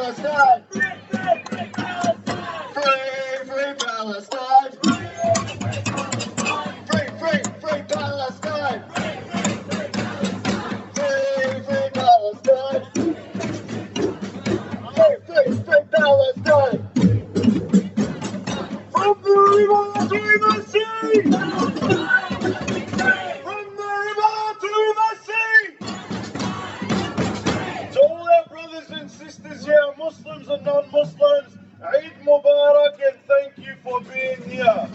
Palestine! Free Palestine! Free Palestine! Free Palestine! Free Palestine! From the river to the sea! From the river to the sea! To all our brothers and sisters here, Muslims and non-Muslims, Eid Mubarak and thank you for being here.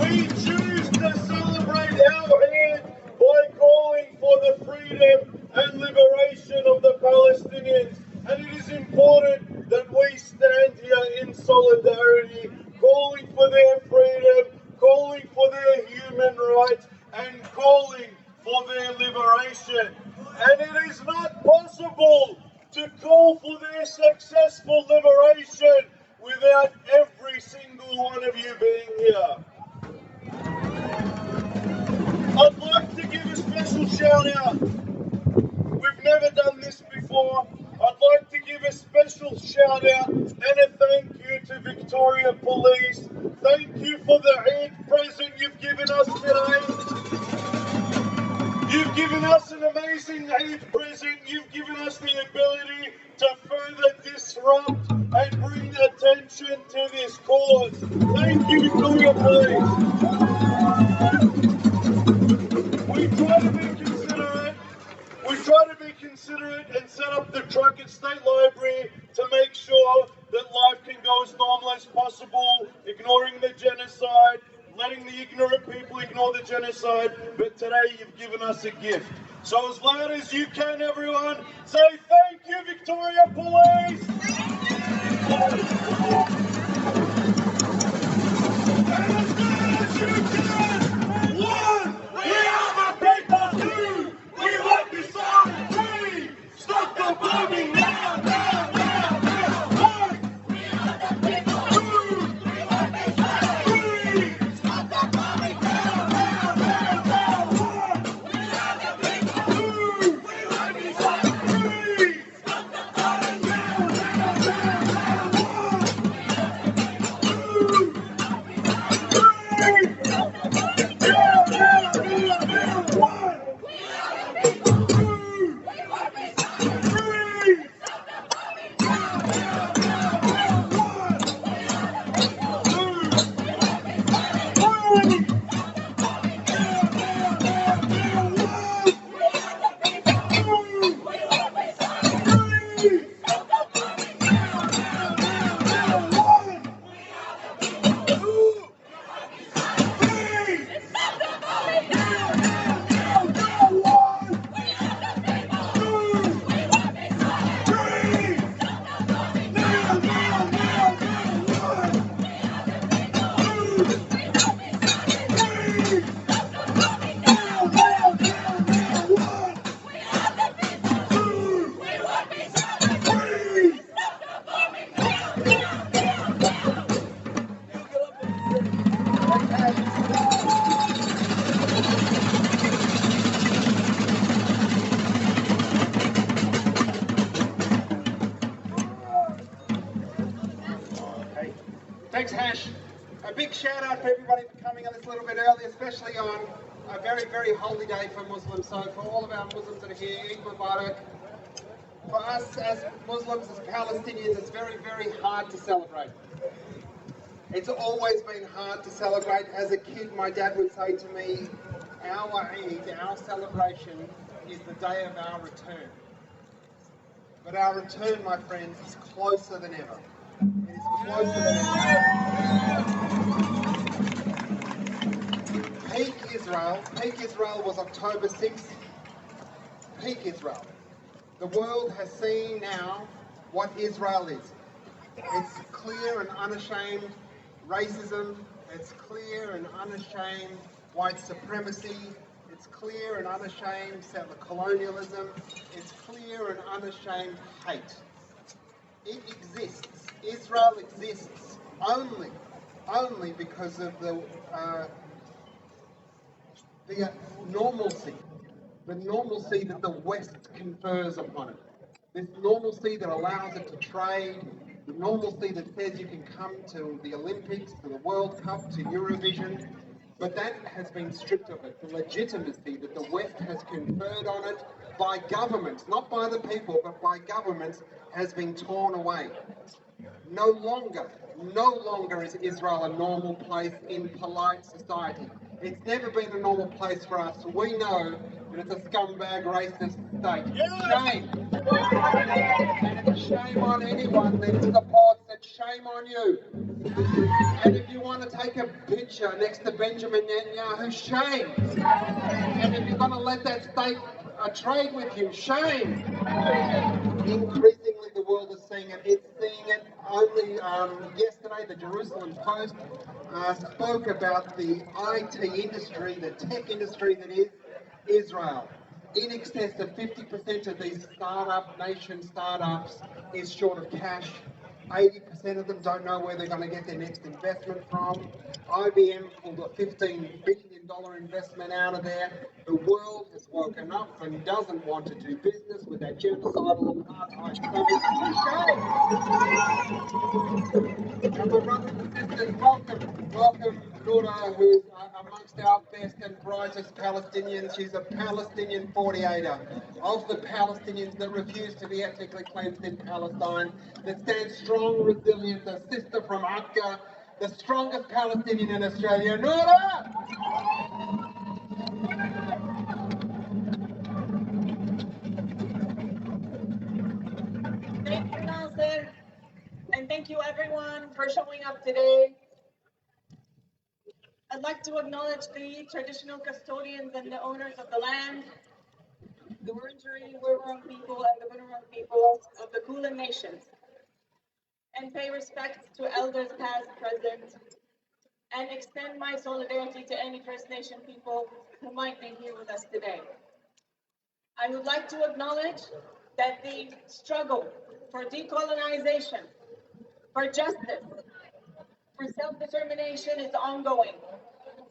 We choose to celebrate our Eid by calling for the freedom and liberation of the Palestinians. And it is important that we stand here in solidarity, calling for their freedom, calling for their human rights, and calling for their liberation. And it is not possible to call for their successful liberation without every single one of you being here. I'd like to give a special shout out. We've never done this before. I'd like to give a special shout out and a thank you to Victoria Police. Thank you for the Eid present you've given us today. You've given us an amazing Eid present. You've given us the ability to further disrupt and bring attention to this cause. Thank you, Victoria Police. We try to be considerate. We try to be considerate and set up the truck at State Library to make sure that life can go as normal as possible, ignoring the genocide, letting the ignorant people ignore the genocide. But today you've given us a gift. So as loud as you can, everyone, say thank you, Victoria Police! And as loud as you can! 1, we are the people. 2, we won't be silent. 3, stop the bombing now, now, now, now. 1, we are the people. 2, we won't be silent. 3, stop the bombing now, now, now, now. 1, we are the people. 2, we won't be silent. 3, stop the bombing now, now, now, now. 1, we are the people. 2, we won't be silent. 3, stop the bombing now, now, now, now. 1, Thanks, Hash. A big shout out for everybody for coming a little bit early, especially on a very, very holy day for Muslims. So for all of our Muslims that are here, Eid Mubarak. For us as Muslims, as Palestinians, it's very, very hard to celebrate. It's always been hard to celebrate. As a kid, my dad would say to me, our Eid, our celebration, is the day of our return. But our return, my friends, is closer than ever. It is closer than ever. Peak Israel was October 6th. Peak Israel. The world has seen now what Israel is. It's clear and unashamed racism. It's clear and unashamed white supremacy. It's clear and unashamed colonialism. It's clear and unashamed hate. It exists. Israel exists only because of the normalcy the normalcy that the West confers upon it. This normalcy that allows it to trade, the normalcy that says you can come to the Olympics, to the World Cup, to Eurovision, but that has been stripped of it. The legitimacy that the West has conferred on it by governments, not by the people, but by governments, has been torn away. No longer is Israel a normal place in polite society. It's never been a normal place for us. We know that it's a scumbag, racist state. Shame. And it's a shame on anyone that supports it. Shame on you. And if you want to take a picture next to Benjamin Netanyahu, shame. And if you're going to let that state trade with you, shame. Increasingly, the world is seeing it. It's seeing it. Only yesterday, the Jerusalem Post spoke about the IT industry, the tech industry that is Israel. In excess of 50% of these startups is short of cash. 80% of them don't know where they're going to get their next investment from. IBM pulled a $15 billion investment out of there. The world has woken up and doesn't want to do business with that genocidal apartheid state. And my brothers and sisters, welcome Nura, who's amongst our best and brightest Palestinians. She's a Palestinian 48er of the Palestinians that refuse to be ethnically cleansed in Palestine, that stands strong, resilient, a sister from Akka, the strongest Palestinian in Australia. Nura! Thank you, Nasser, and thank you everyone for showing up today. I'd like to acknowledge the traditional custodians and the owners of the land, the Wurundjeri people and the vulnerable people of the Kulin Nations, and pay respect to elders past, present, and extend my solidarity to any First Nation people who might be here with us today. I would like to acknowledge that the struggle for decolonization, for justice, for self-determination is ongoing.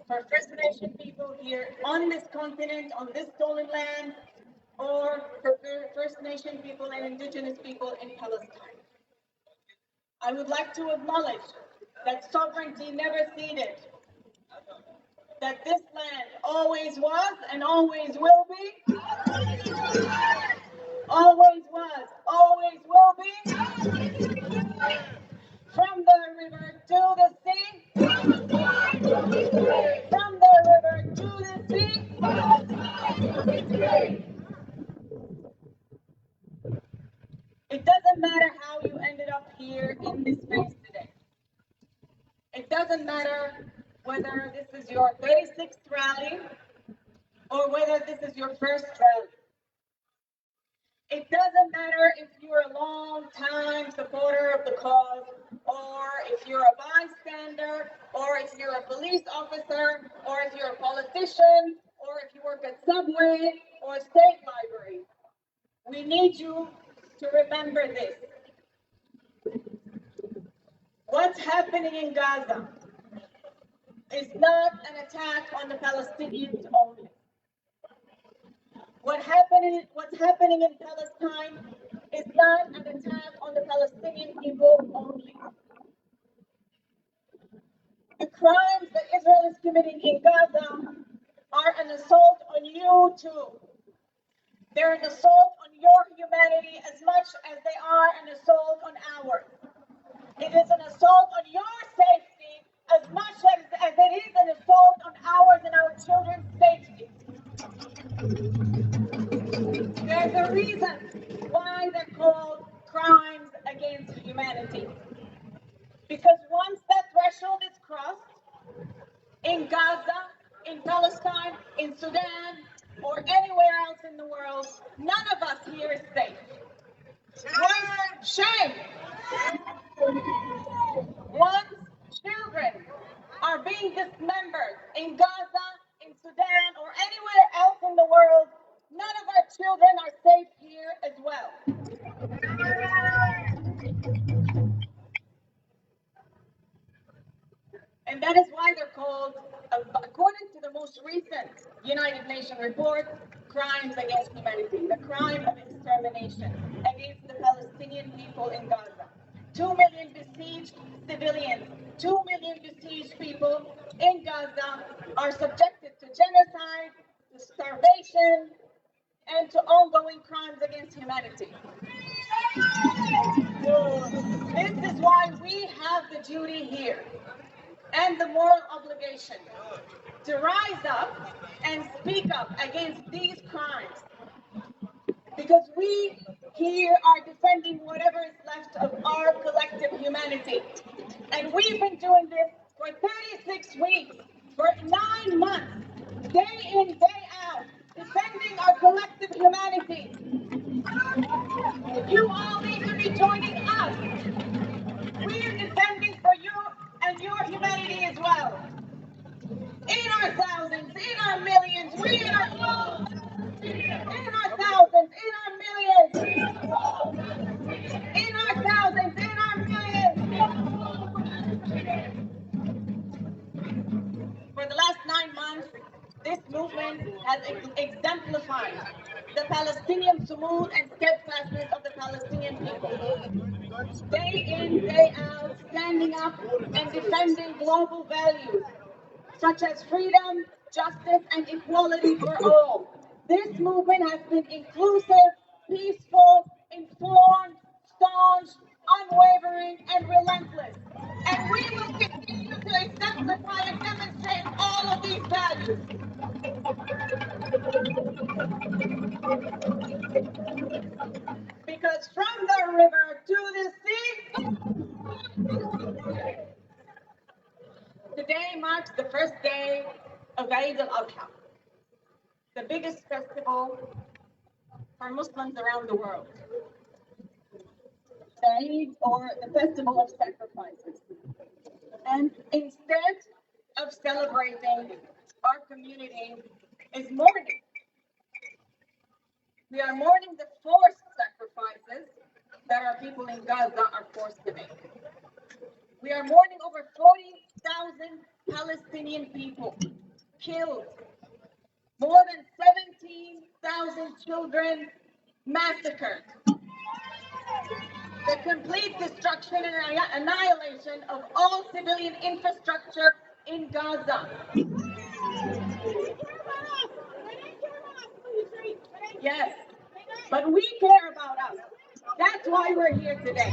For First Nation people here on this continent, on this stolen land, or for First Nation people and Indigenous people in Palestine. I would like to acknowledge that sovereignty never ceded, that this land always was and always will be, always was, always will be, from the river to the sea, from the river to the sea. It doesn't matter how you ended up here in this space today. It doesn't matter whether this is your 36th rally or whether this is your first rally. It doesn't matter if you're a long-time supporter of the cause, or if you're a bystander, or if you're a police officer, or if you're a politician, or if you work at Subway or State Library. We need you to remember this. What's happening in Gaza is not an attack on the Palestinians only. What's happening in Palestine is not an attack on the Palestinian people only. The crimes that Israel is committing in Gaza are an assault on you too. They're an assault on your humanity as much as they are an assault on ours. It is an assault on your safety as much as it is an assault on ours and our children's safety. There's a reason why they're called crimes against humanity. Because once that threshold is crossed, in Gaza, in Palestine, in Sudan, or anywhere else in the world, none of us here is safe. Shame! Once children are being dismembered in Gaza, in Sudan, or anywhere else in the world, none of our children are safe here as well. And that is why they're called, according to the most recent United Nations report, crimes against humanity, the crime of extermination against the Palestinian people in Gaza. 2 million besieged civilians, 2 million besieged people in Gaza are subjected to genocide, to starvation, and to ongoing crimes against humanity. This is why we have the duty here and the moral obligation to rise up and speak up against these crimes, because we here are defending whatever is left of our collective humanity. And we've been doing this for 36 weeks, for 9 months, day in, day out, defending our collective humanity. You all need to be joining us. We're defending for you and your humanity as well. In our thousands, in our millions, we are in our thousands, in our millions, in our thousands, in our millions. For the last 9 months, this movement has exemplified the Palestinian mourn and steadfastness of the Palestinian people. Day in, day out, standing up and defending global values such as freedom, justice, and equality for all. This movement has been inclusive, peaceful, informed, staunch, unwavering, and relentless. And we will continue to exemplify and demonstrate all of these values. Because from the river to the sea, today marks the first day of Eid-ul-Adha, the biggest festival for Muslims around the world. The Eid, or the festival of sacrifices. And instead of celebrating, our community is mourning. We are mourning the forced sacrifices that our people in Gaza are forced to make. We are mourning over 40,000 Palestinian people killed, more than 17,000 children massacred, the complete destruction and annihilation of all civilian infrastructure in Gaza. Yes, but we care about us. That's why we're here today.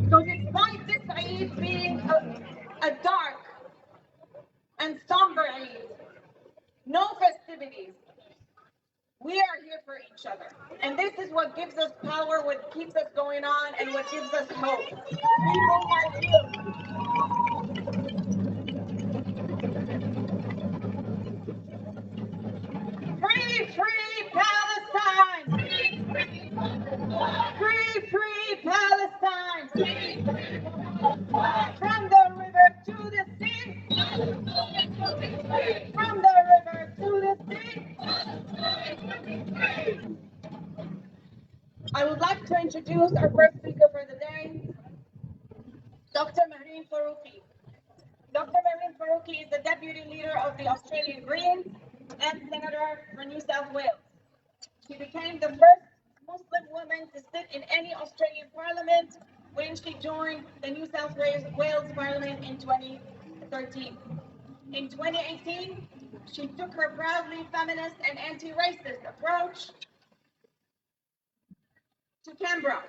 So despite this Eid being a dark and somber Eid, no festivities, we are here for each other. And this is what gives us power, what keeps us going on, and what gives us hope. People like you. Free, free Palestine! Free, free Palestine! From the river to the sea! From the river to the sea! I would like to introduce our first speaker for the day, Dr. Mehreen Faruqi. Dr. Mehreen Faruqi is the Deputy Leader of the Australian Greens and Senator for New South Wales. She became the first Muslim woman to sit in any Australian parliament when she joined the New South Wales Parliament in 2013. In 2018, she took her proudly feminist and anti-racist approach to Canberra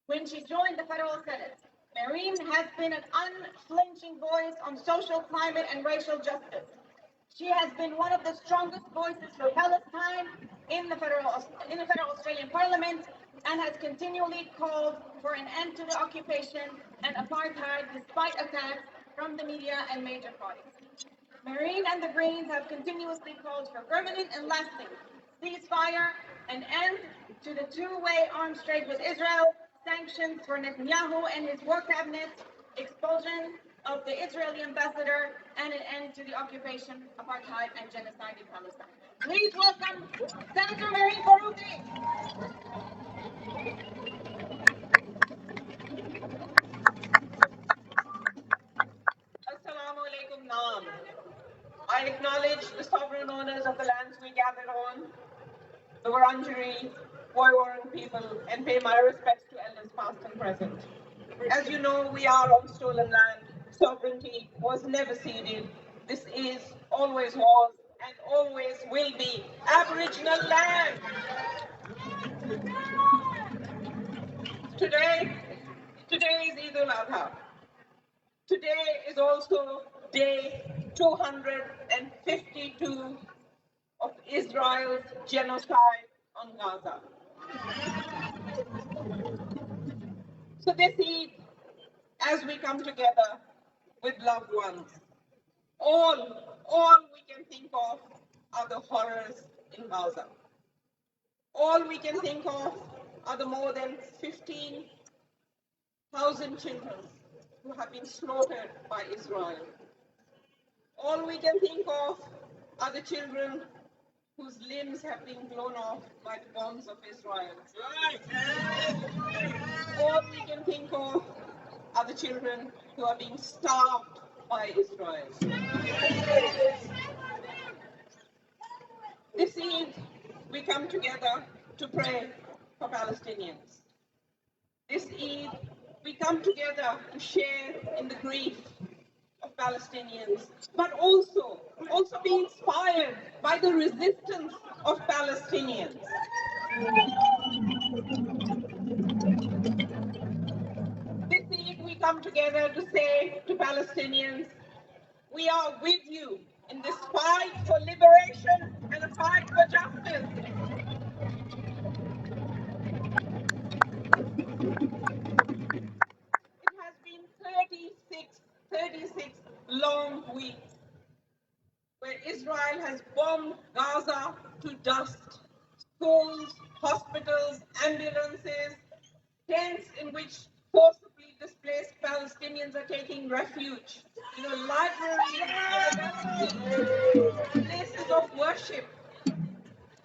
when she joined the Federal Senate. Mehreen has been an unflinching voice on social, climate, and racial justice. She has been one of the strongest voices for Palestine in the federal Australian Parliament and has continually called for an end to the occupation and apartheid despite attacks from the media and major parties. Mehreen and the Greens have continuously called for permanent and lasting ceasefire, an end to the two-way arms trade with Israel, sanctions for Netanyahu and his war cabinet, expulsion of the Israeli ambassador, and an end to the occupation, apartheid, and genocide in Palestine. Please welcome Senator Mehreen Faruqi. Assalamu alaikum, Naam. I acknowledge the sovereign owners of the lands we gather on, the Wurundjeri, Woiwurrung people, and pay my respects to elders past and present. As you know, we are on stolen land. Sovereignty was never ceded. This is, always was, and always will be Aboriginal land. Today is Eid-ul-Adha. Today is also day 252 of Israel's genocide on Gaza. So this Eid, as we come together with loved ones, all we can think of are the horrors in Gaza. All we can think of are the more than 15,000 children who have been slaughtered by Israel. All we can think of are the children whose limbs have been blown off by the bombs of Israel. All we can think of are the children who are being starved by Israel. This Eid, we come together to pray for Palestinians. This Eid, we come together to share in the grief of Palestinians, but also be inspired by the resistance of Palestinians. This Eid, we come together to say to Palestinians, we are with you in this fight for liberation and a fight for justice. It has been 36 long weeks where Israel has bombed Gaza to dust. Schools, hospitals, ambulances, tents in which forcibly displaced Palestinians are taking refuge. Libraries, universities, places of worship.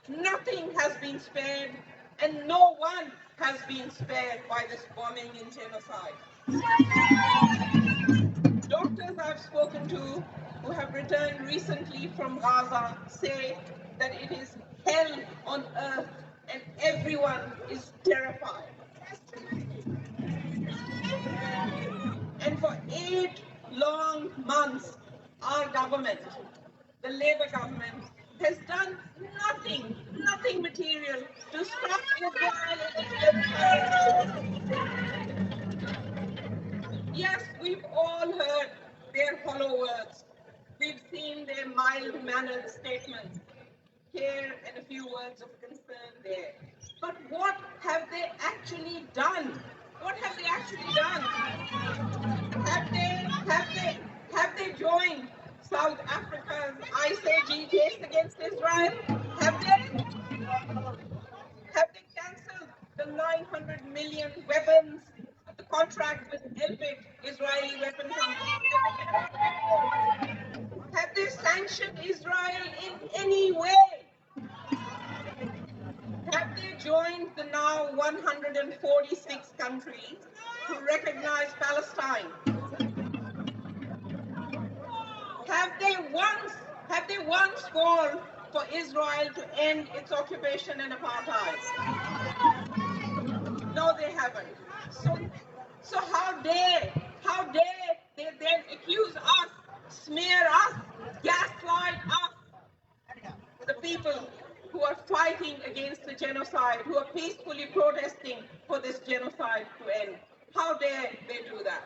Nothing has been spared, and no one has been spared by this bombing and genocide. Doctors I've spoken to who have returned recently from Gaza say that it is hell on earth and everyone is terrified. And for 8 long months, our government, the Labour government, has done nothing material to stop Israel. Yes, we've all heard their hollow words. We've seen their mild-mannered statements here and a few words of concern there. But what have they actually done? What have they actually done? Have they joined South Africa's ICJ case against Israel? Have they? Have they cancelled the 900 million weapons, the contract with Elbit, Israeli weapon company? Have they sanctioned Israel in any way? Have they joined the now 146 countries who recognize Palestine? Have they once called for Israel to end its occupation and apartheid? No, they haven't. So how dare they then accuse us, smear us, gaslight us, the people who are fighting against the genocide, who are peacefully protesting for this genocide to end? How dare they do that?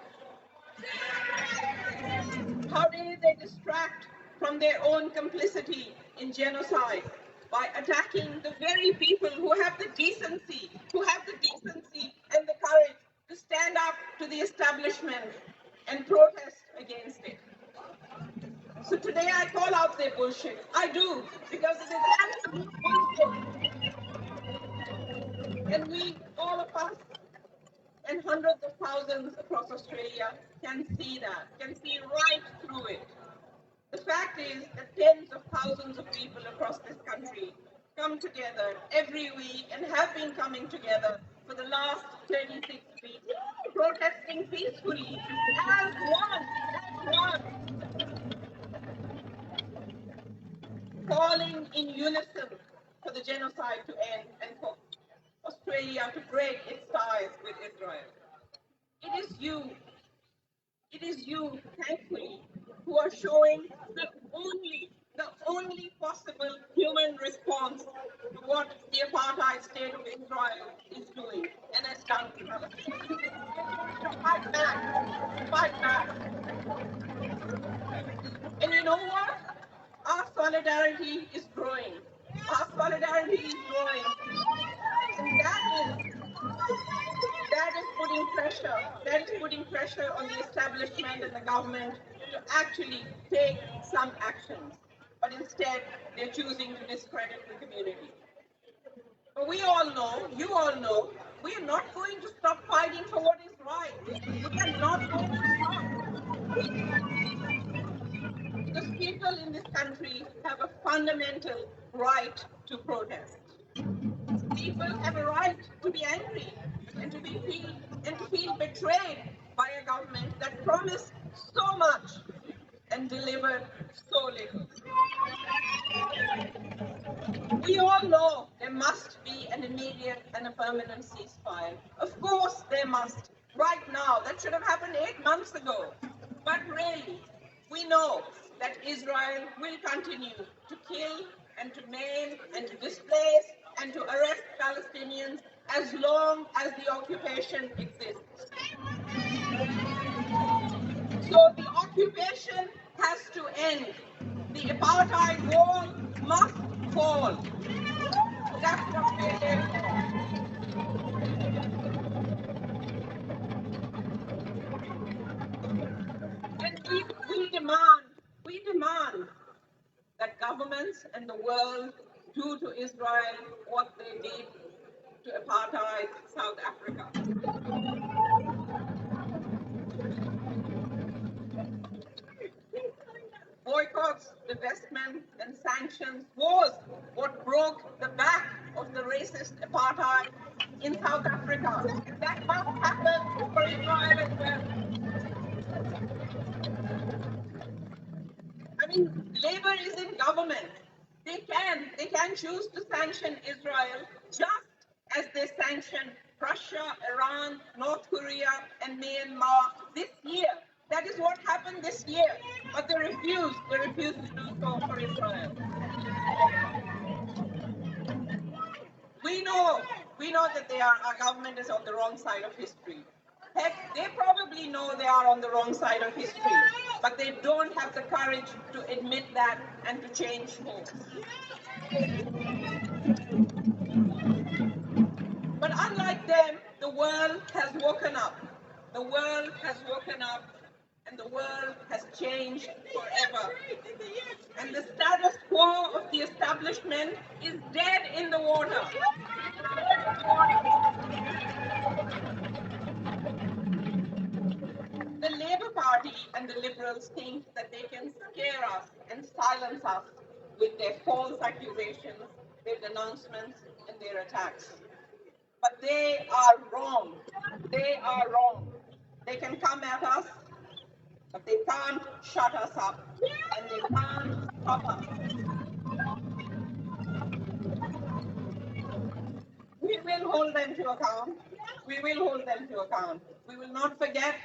How dare they distract from their own complicity in genocide by attacking the very people who have the decency and the courage to stand up to the establishment and protest against it? So today I call out their bullshit. I do, because it is absolute bullshit. And we, all of us, and hundreds of thousands across Australia can see that, can see right through it. The fact is that tens of thousands of people across this country come together every week and have been coming together for the last 36 weeks, protesting peacefully as one, calling in unison for the genocide to end and for Australia to break its ties with Israel. It is you, thankfully, who are showing the only possible human response to what the apartheid state of Israel is doing and has done to Palestine. Fight back, fight back. And you know what? Our solidarity is growing. Our solidarity is growing. And that is putting pressure. That is putting pressure on the establishment and the government to actually take some actions. But instead, they're choosing to discredit the community. But we all know, you all know, we are not going to stop fighting for what is right. We are not going to stop. Because people in this country have a fundamental right to protest. People have a right to be angry and to feel betrayed by a government that promised so much and delivered so little. We all know there must be an immediate and a permanent ceasefire. Of course there must. Right now, that should have happened 8 months ago. But really, we know that Israel will continue to kill and to maim and to displace and to arrest Palestinians as long as the occupation exists. So the occupation has to end. The apartheid wall must fall. That's what we're here for. And we demand that governments and the world do to Israel what they did to apartheid South Africa. Boycotts, divestment, and sanctions was what broke the back of the racist apartheid in South Africa. And that must happen for Israel as well. I mean, Labour is in government. They can choose to sanction Israel just as they sanctioned Russia, Iran, North Korea, and Myanmar this year. That is what happened this year. But they refused to do so for Israel. We know that our government is on the wrong side of history. Heck, they probably know they are on the wrong side of history, but they don't have the courage to admit that and to change course. But unlike them, the world has woken up. The world has woken up, and the world has changed forever. And the status quo of the establishment is dead in the water. The Labour Party and the Liberals think that they can scare us and silence us with their false accusations, their denouncements, and their attacks. But they are wrong. They are wrong. They can come at us, but they can't shut us up, and they can't stop us. We will hold them to account. We will hold them to account. We will not forget,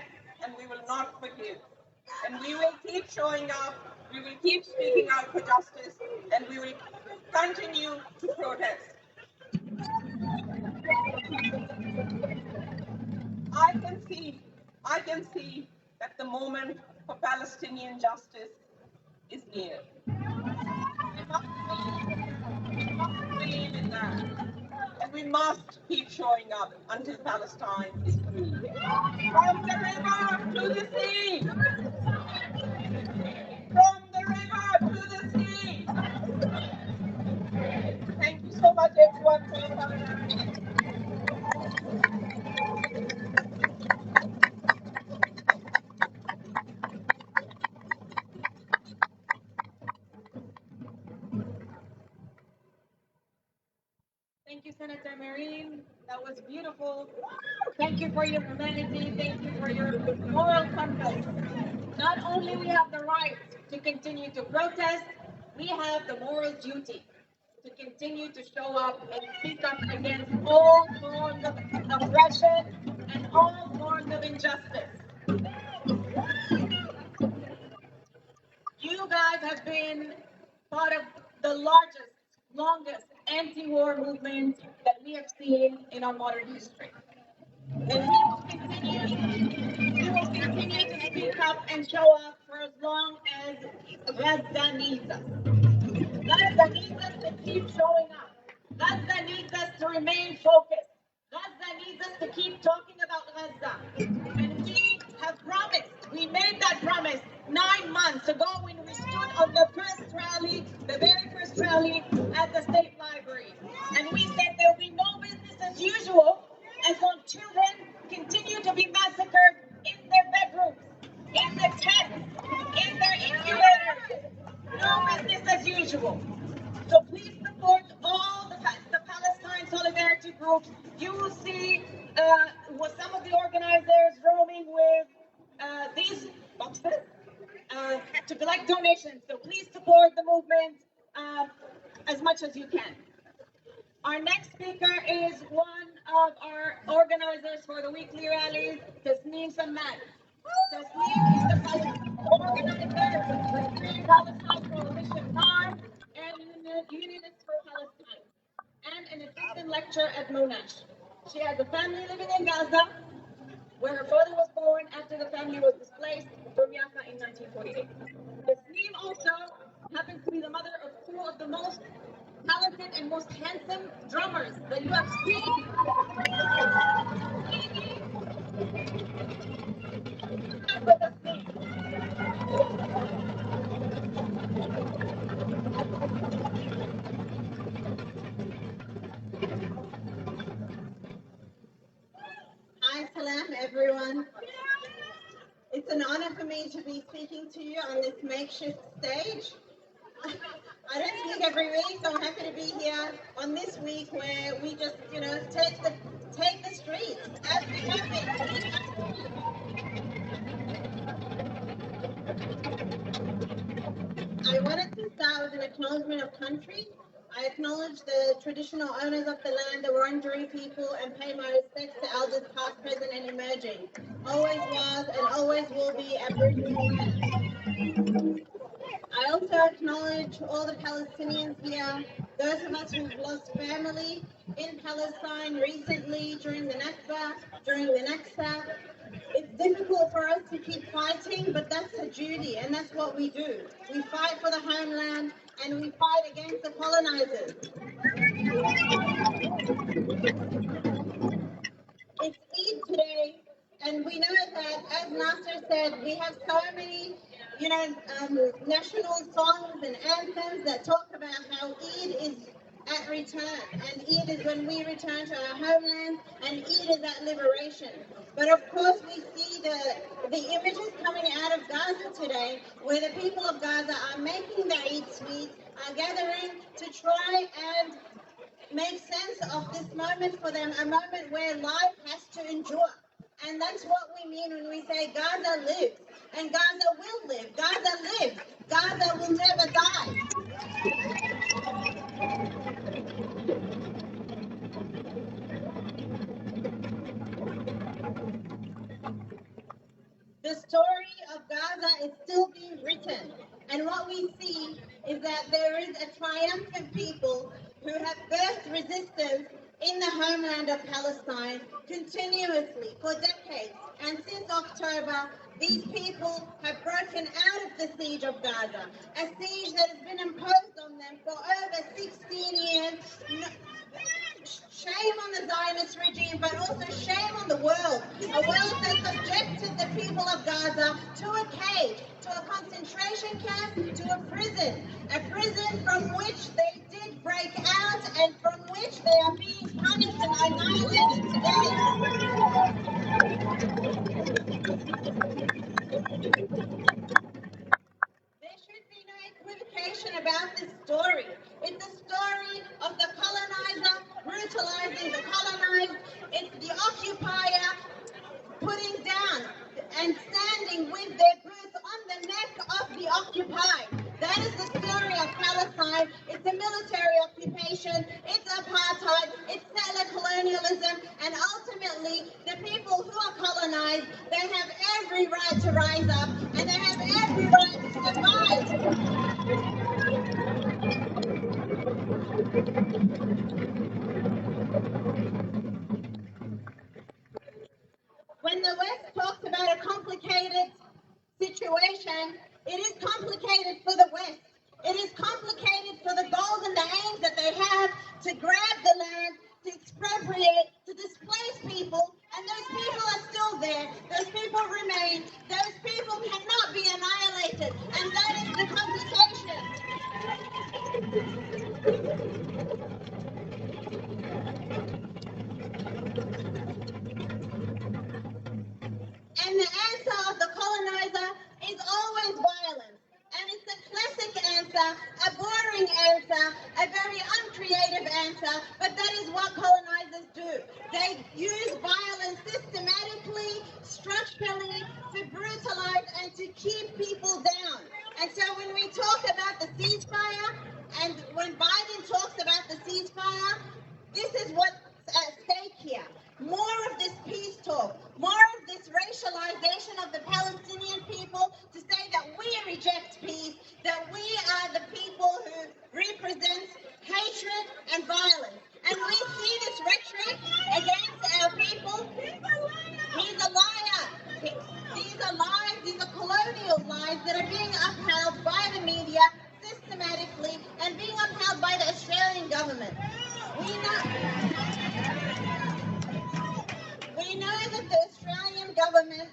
and we will not forgive. And we will keep showing up, we will keep speaking out for justice, and we will continue to protest. I can see that the moment for Palestinian justice is near. We must believe in that. And we must keep showing up until Palestine is free. From the river to the sea! From the river to the sea! Thank you so much, everyone, for your solidarity. Thank you, Senator Marine. That was beautiful. Thank you for your humanity. Thank you for your moral compass. Not only we have the right to continue to protest, we have the moral duty to continue to show up and speak up against all forms of oppression and all forms of injustice. You guys have been part of the largest, longest anti-war movement that we have seen in our modern history. And we will continue to speak up and show up for as long as Gaza needs us. Gaza needs us to keep showing up. Gaza needs us to remain focused. Gaza needs us to keep talking about Gaza. And we have promised, we made that promise 9 months ago when we stood on the first rally, the very first rally at the State Library. And we said there will be no business as usual as long children continue to be massacred in their bedrooms, in the tents, in their incubators. No business as usual. So please support all the Palestine solidarity groups. You will see with some of the organizers roaming with these boxes to collect donations. So please support the movement as much as you can. Our next speaker is one of our organizers for the weekly rallies, Tasneem Samad. Tasneem is the organizer of the Palestine Coalition Mourn and Unionists for Palestine, and an assistant lecturer at Monash. She has a family living in Gaza, where her father was born after the family was displaced from Jaffa in 1948. Tasneem also happens to be the mother of two of the most talented and most handsome drummers that you have seen. Hi, salam, everyone. It's an honor for me to be speaking to you on this makeshift stage. I don't speak every week, so I'm happy to be here on this week where we just, take the streets as we have been. I wanted to start with an acknowledgement of country. I acknowledge the traditional owners of the land, the Wurundjeri people, and pay my respects to elders past, present, and emerging. Always was and always will be Aboriginal land. I also acknowledge all the Palestinians here, those of us who've lost family in Palestine recently during the Nakba, during the Naksa. It's difficult for us to keep fighting, but that's a duty, and that's what we do. We fight for the homeland, and we fight against the colonizers. It's Eid today, and we know that, as Nasser said, we have so many, national songs and anthems that talk about how Eid is at return, and Eid is when we return to our homeland, and Eid is at liberation. But of course, we see the images coming out of Gaza today, where the people of Gaza are making their Eid sweets, are gathering to try and make sense of this moment for them, a moment where life has to endure. And that's what we mean when we say Gaza lives, and Gaza will live. Gaza lives. Gaza will never die. The story of Gaza is still being written, and what we see is that there is a triumphant people who have birthed resistance in the homeland of Palestine continuously for decades. And since October, these people have broken out of the siege of Gaza, a siege that has been imposed on them for over 16 years. Shame on the Zionist regime, but also shame on the world. A world that subjected the people of Gaza to a cage, to a concentration camp, to a prison from which they did break out and from which they are being punished and annihilated today. There should be no equivocation about this story. It's the story of the colonizer brutalizing the colonized. It's the occupier putting down and standing with their boots on the neck of the occupied. That is the story of Palestine. It's a military occupation. But that is what colonizers do. They use violence systematically, structurally, to brutalize and to keep people down. And so when we talk about the ceasefire, and when Biden talks about the ceasefire, this is what's at stake here. More of this peace talk, more of this racialization of the Palestinian people to say that we reject peace, that we are the people who represent hatred and violence. And we see this rhetoric against our people. He's a liar. These are lies, these are colonial lies that are being upheld by the media systematically and being upheld by the Australian government. We know that the Australian government,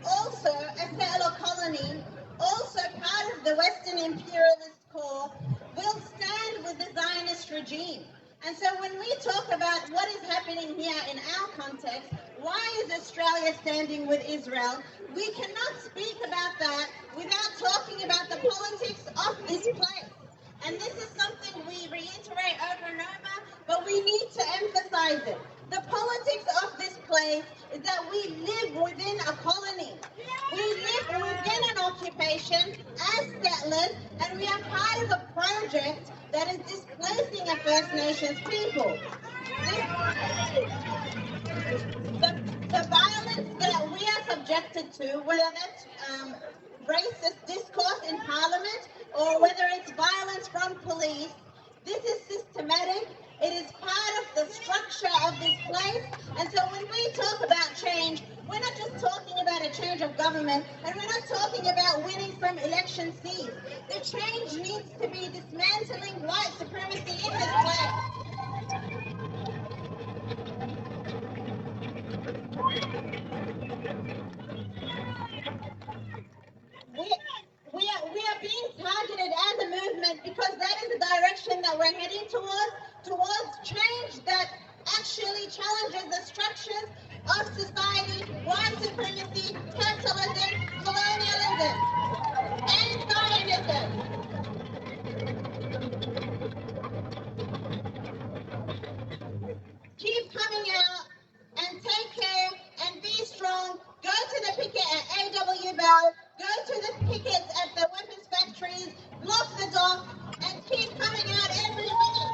also a settler colony, also part of the Western imperialist core, will stand with the Zionist regime. And so when we talk about what is happening here in our context, why is Australia standing with Israel? We cannot speak about that without talking about the politics of this place. And this is something we reiterate over and over, but we need to emphasize it. The politics of this place is that we live within a colony. We live within an occupation as settlers, and we are part of a project that is displacing a First Nations people. The violence that we are subjected to, whether that's racist discourse in Parliament or whether it's violence from police, this is systematic. It is part of the structure of this place. And so when we talk about change, we're not just talking about a change of government, and we're not talking about winning some election seats. The change needs to be dismantling white supremacy in this place. We are being targeted as a movement because that is the direction that we're heading towards change that actually challenges the structures of society, white supremacy, capitalism, colonialism, and Zionism. Keep coming out and take care and be strong. Go to the picket at AW Bell. Go to the pickets at the weapons factories. Block the dock and keep coming out every minute.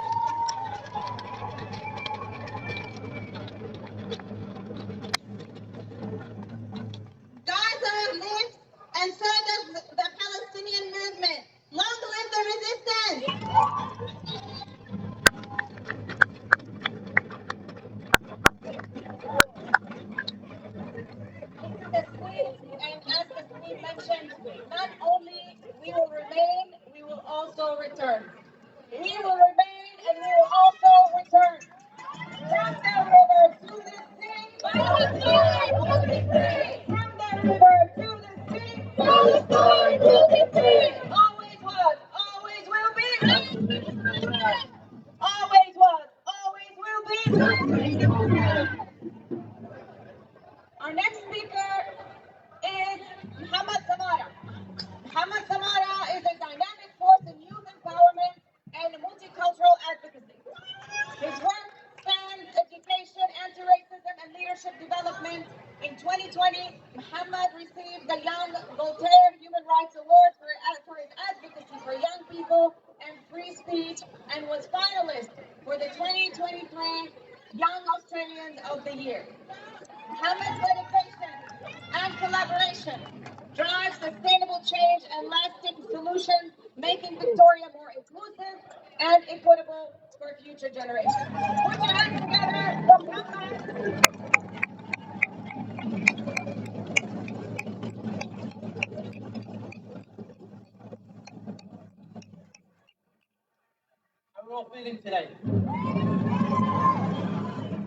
Gaza lives, and so does the Palestinian movement. Long live the resistance! The Queen, and as the Queen mentioned, not only we will remain, we will also return. We will remain and we will also return. From the river to the sea, Palestine will be free. From the river to the sea, Palestine will be free. Always was, always will be. Always was, always will be. Our next speaker is Muhammad Samara. Muhammad Samara is a dynamic force in youth empowerment and multicultural advocacy. His work spans education, anti-racism, and leadership development. In 2020, Muhammad received the Young Voltaire Human Rights Award for his advocacy for young people and free speech, and was finalist for the 2023 Young Australians of the Year. Muhammad's dedication and collaboration drive sustainable change and lasting solutions, making Victoria more inclusive and equitable for future generations. Put your hands together for Muhammad. How are we all feeling today?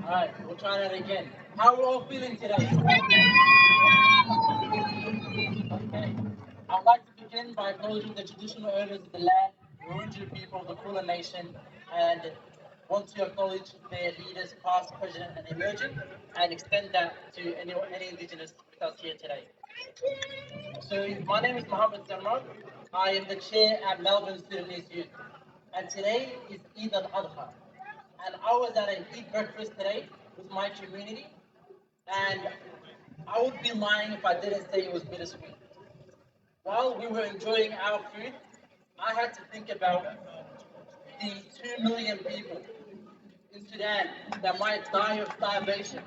Alright, we'll try that again. How are we all feeling today? Okay. I'd like to begin by acknowledging the traditional owners of the land, the Wurundjeri people of the Kulin Nation, and want to acknowledge their leaders, past, present, and emerging, and extend that to any Indigenous with us here today. So, my name is Mohammed Samar. I am the chair at Melbourne Sudanese Youth, and today is Eid-ul-Adha. and I was at an Eid breakfast today with my community, and I would be lying if I didn't say it was bittersweet. While we were enjoying our food, I had to think about the 2 million people in Sudan that might die of starvation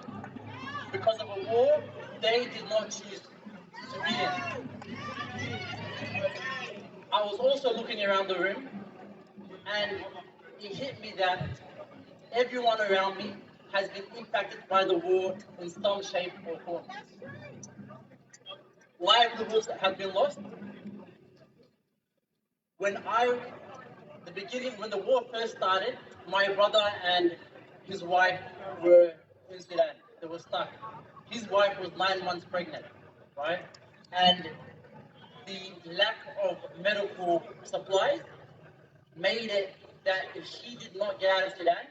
because of a war they did not choose to be in. I was also looking around the room, and it hit me that everyone around me has been impacted by the war in some shape or form. Livelihoods have been lost. When the war first started, my brother and his wife were in Sudan. They were stuck. His wife was 9 months pregnant, right? And the lack of medical supplies made it that if she did not get out of Sudan,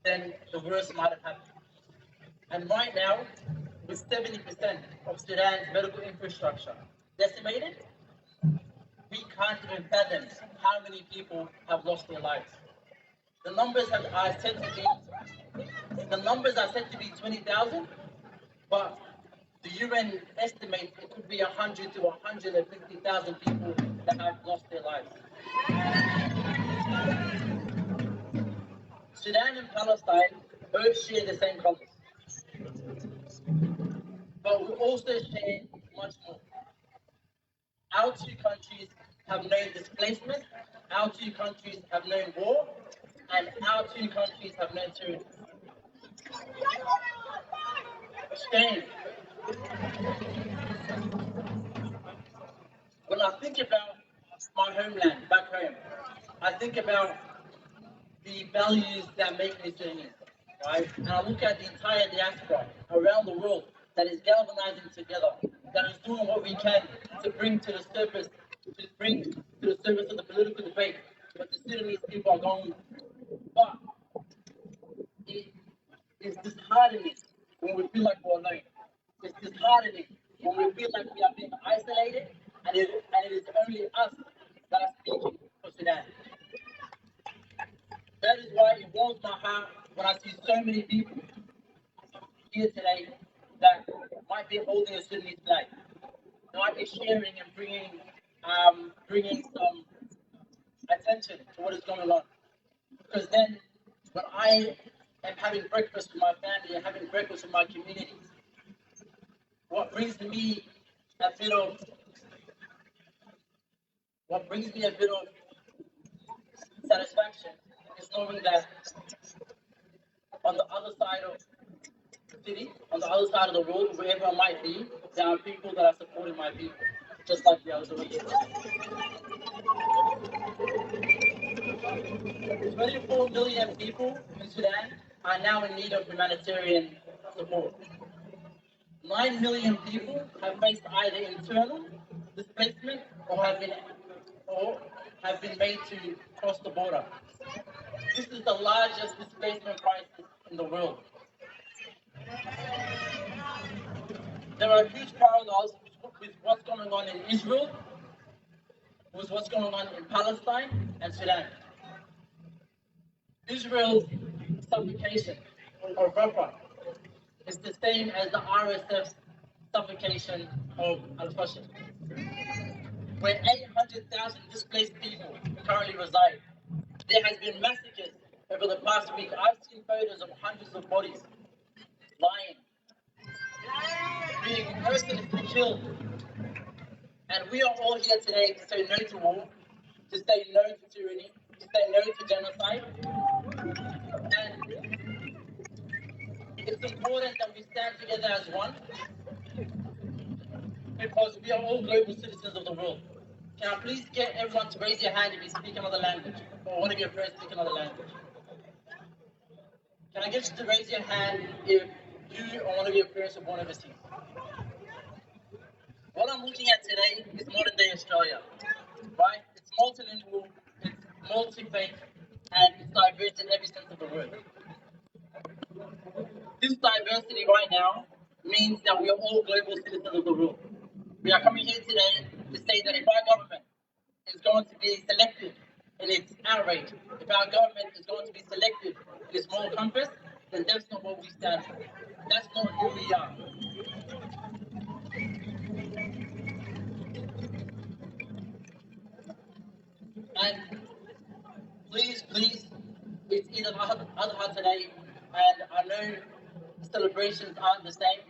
then the worst might have happened. And right now, with 70% of Sudan's medical infrastructure decimated, we can't even fathom how many people have lost their lives. The numbers are said to be 20,000, but the UN estimates it could be 100 to 150,000 people that have lost their lives. Sudan and Palestine both share the same colors, but we also share much more. Our two countries have known displacement, our two countries have known war, and our two countries have known tyranny. Shame. When I think about my homeland back home, I think about the values that make me Zionist, right? And I look at the entire diaspora around the world that is galvanizing together, that is doing what we can to bring to the surface, of the political debate what the Sudanese people are going through. But it is disheartening when we feel like we're alone. It's disheartening when we feel like we are being isolated, and it is only us that are speaking for Sudan. That is why it warms my heart when I see so many people here today that might be holding a Sudanese flag, might be sharing and bringing some attention to what is going on. Because then, when I am having breakfast with my family and having breakfast with my communities, what brings me a bit of satisfaction is knowing that on the other side of the city, on the other side of the world, wherever I might be, there are people that are supporting my people, just like the others over here. 24 million people in Sudan are now in need of humanitarian support. 9 million people have faced either internal displacement or have been made to cross the border. This is the largest displacement crisis in the world. There are huge parallels with what's going on in Israel, with what's going on in Palestine and Sudan. Israel's suffocation of Rafah is the same as the RSF's suffocation of Al-Fashir, where 800,000 displaced people currently reside. There has been massacres over the past week. I've seen photos of hundreds of bodies lying, being mercilessly killed. And we are all here today to say no to war, to say no to tyranny, to say no to genocide. And it's important that we stand together as one, because we are all global citizens of the world. Can I please get everyone to raise your hand if you speak another language, or one of your friends speak another language? Can I get you to raise your hand if you or one of your parents are born overseas? What I'm looking at today is modern day Australia, right? It's multilingual, it's multi-faith, and it's diverse in every sense of the word. This diversity right now means that we are all global citizens of the world. We are coming here today to say that if our government is going to be selective and it's outrage. If our government is going to be selective in its moral compass, then that's not what we stand for. That's not who we are. And please, it's Eid-ul-Adha today, and I know celebrations aren't the same,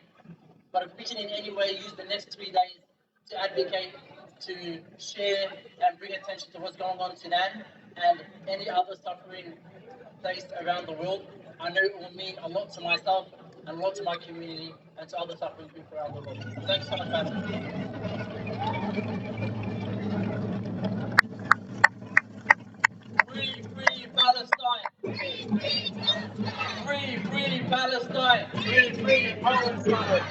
but if we can in any way use the next 3 days to advocate, to share and bring attention to what's going on in Sudan and any other suffering faced around the world, I know it will mean a lot to myself and a lot to my community and to other suffering people around the world. Thanks so much, Madam. Free Palestine! Free Palestine! Free Palestine!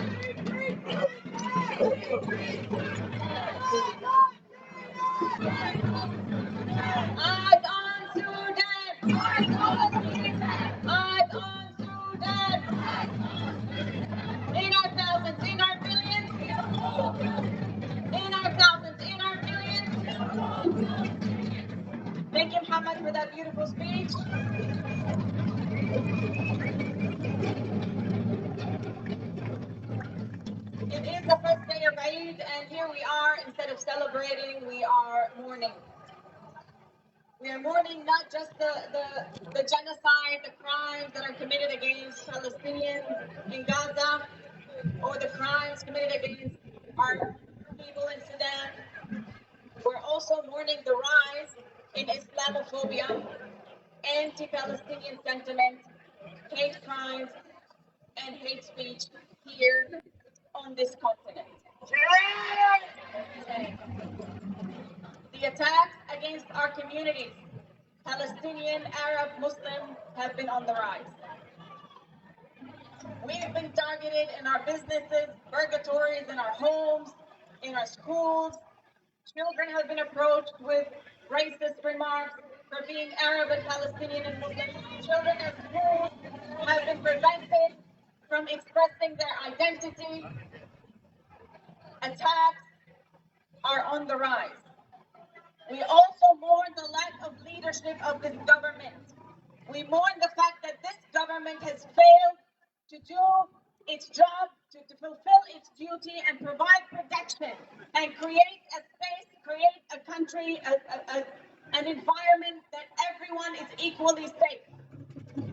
Eyes on Sudan! Eyes on Sudan! In our thousands, in our billions, in our thousands, in our billions. Thank you, Muhammad, for that beautiful speech. It is the first day of Eid, and here we are. Instead of celebrating, we are mourning. We are mourning not just the genocide, the crimes that are committed against Palestinians in Gaza, or the crimes committed against our people in Sudan. We're also mourning the rise in Islamophobia, anti-Palestinian sentiment, hate crimes, and hate speech here on this continent. The attacks against our communities, Palestinian, Arab, Muslim, have been on the rise. We have been targeted in our businesses, purgatories, in our homes, in our schools. Children have been approached with racist remarks for being Arab and Palestinian and Muslim. Children at schools have been prevented from expressing their identity. Attacks are on the rise. We also mourn the lack of leadership of this government. We mourn the fact that this government has failed to do its job, to fulfill its duty and provide protection and create a space, create a country, an environment that everyone is equally safe.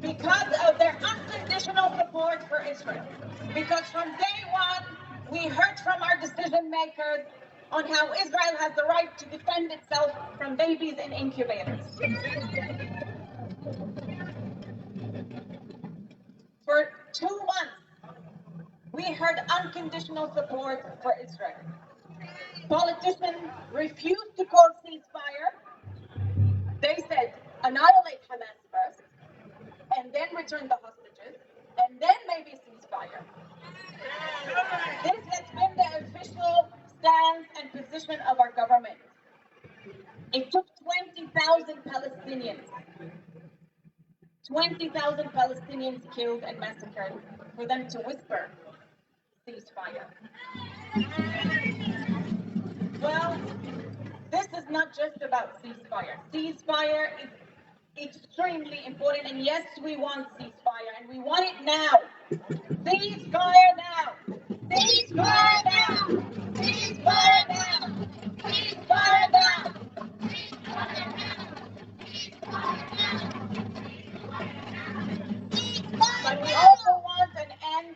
Because of their unconditional support for Israel. Because from day one, we heard from our decision makers on how Israel has the right to defend itself from babies in incubators. For 2 months, we heard unconditional support for Israel. Politicians refused to call ceasefire. They said, annihilate Hamas first, and then return the hostages, and then maybe ceasefire. This has been the official stance and position of our government. It took 20,000 Palestinians, 20,000 Palestinians killed and massacred for them to whisper ceasefire. Well, this is not just about ceasefire. Ceasefire is extremely important, and yes, we want ceasefire, and we want it now. Ceasefire now! Ceasefire now! Ceasefire now! Ceasefire now! But we also want an end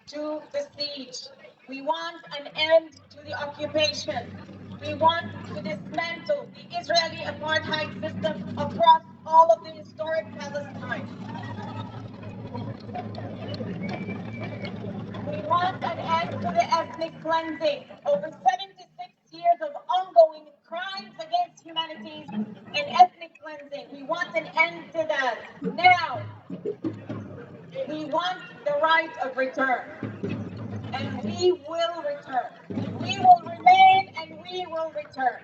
to the siege. We want an end to the occupation. We want to dismantle the Israeli apartheid system across all of the historic Palestine. We want an end to the ethnic cleansing. Over 76 years of ongoing crimes against humanity and ethnic cleansing. We want an end to that now. We want the right of return. And we will return. We will remain and we will return.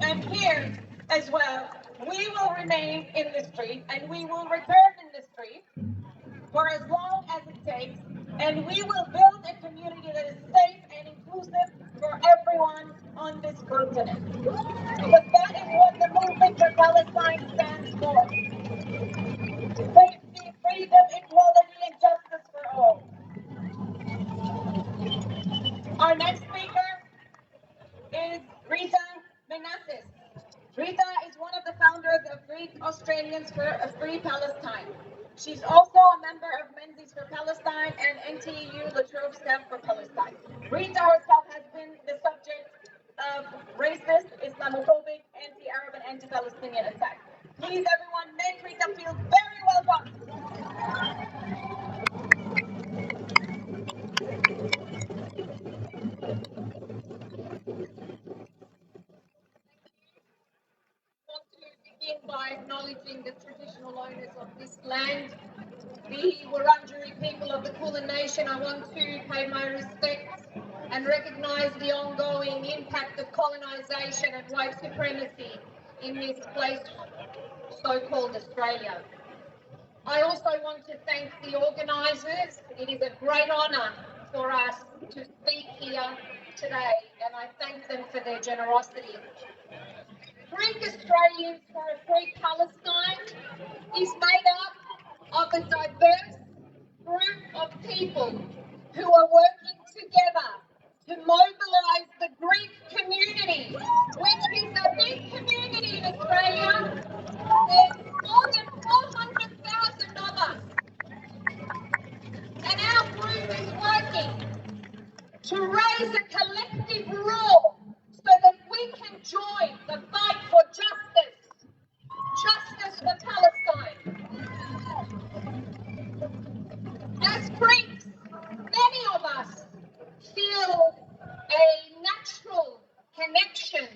And here as well, we will remain in the street and we will return in the street for as long as it takes, and we will build a community that is safe and inclusive for everyone on this continent. Because that is what the movement for Palestine stands for. Safety, freedom, equality, and justice for all. Our next speaker is Rita Menassis. Rita is one of the founders of Greek Australians for a Free Palestine. She's also a member of Menzies for Palestine and NTEU Latrobe's Camp for Palestine. Rita herself has been the subject of racist, Islamophobic, anti-Arab, and anti-Palestinian attacks. Please, everyone, make Rita feel very welcome. I want to begin by acknowledging the traditional owners of this land, the Wurundjeri people of the Kulin Nation. I want to pay my respects and recognise the ongoing impact of colonisation and white supremacy in this place so-called Australia. I also want to thank the organisers. It is a great honour for us to speak here today, and I thank them for their generosity. Greek Australians for a Free Palestine is made up of a diverse group of people who are working together to mobilise the Greek community, which is a big community in Australia. There's more than 400,000 of us, and our group is working to raise a collective roar so that we can join the fight for justice for Palestine. As Greeks, many of us feel a natural connection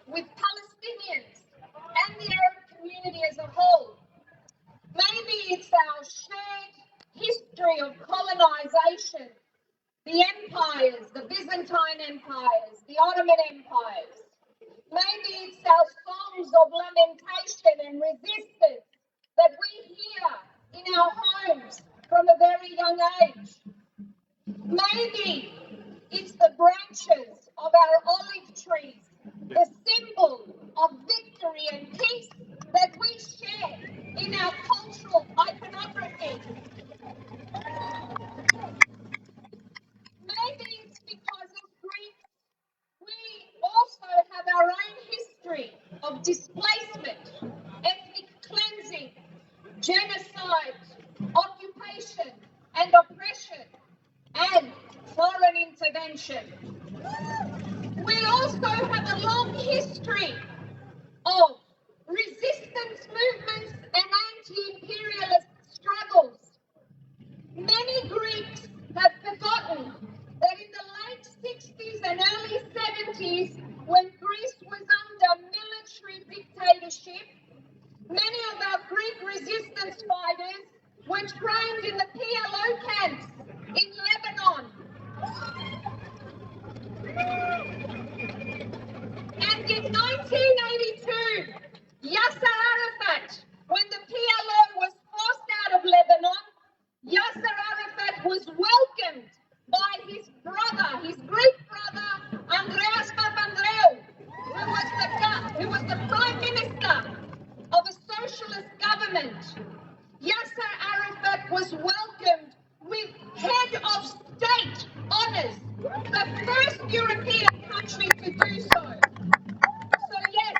with Palestinians and the Arab community as a whole. Maybe it's our shared history of colonization, the empires, the Byzantine empires, the Ottoman empires. Maybe it's our songs of lamentation and resistance that we hear in our homes from a very young age. Maybe it's the branches of our olive trees, the symbol of victory and peace that we share in our cultural iconography. Maybe it's because as Greeks, we also have our own history of displacement, ethnic cleansing, genocide, occupation and oppression, and foreign intervention. We also have a long history of resistance movements and anti-imperialist struggles. Many Greeks have forgotten that in the late 60s and early 70s, when Greece was under military dictatorship, many of our Greek resistance fighters were trained in the PLO camps in Lebanon. And in 1982, Yasser Arafat, when the PLO was forced out of Lebanon, Yasser Arafat was welcomed by his brother, his Greek brother, Andreas Papandreou, who was the Prime Minister of a socialist government. Yasser Arafat was welcomed with head of state honours, the first European country to do so. So yes,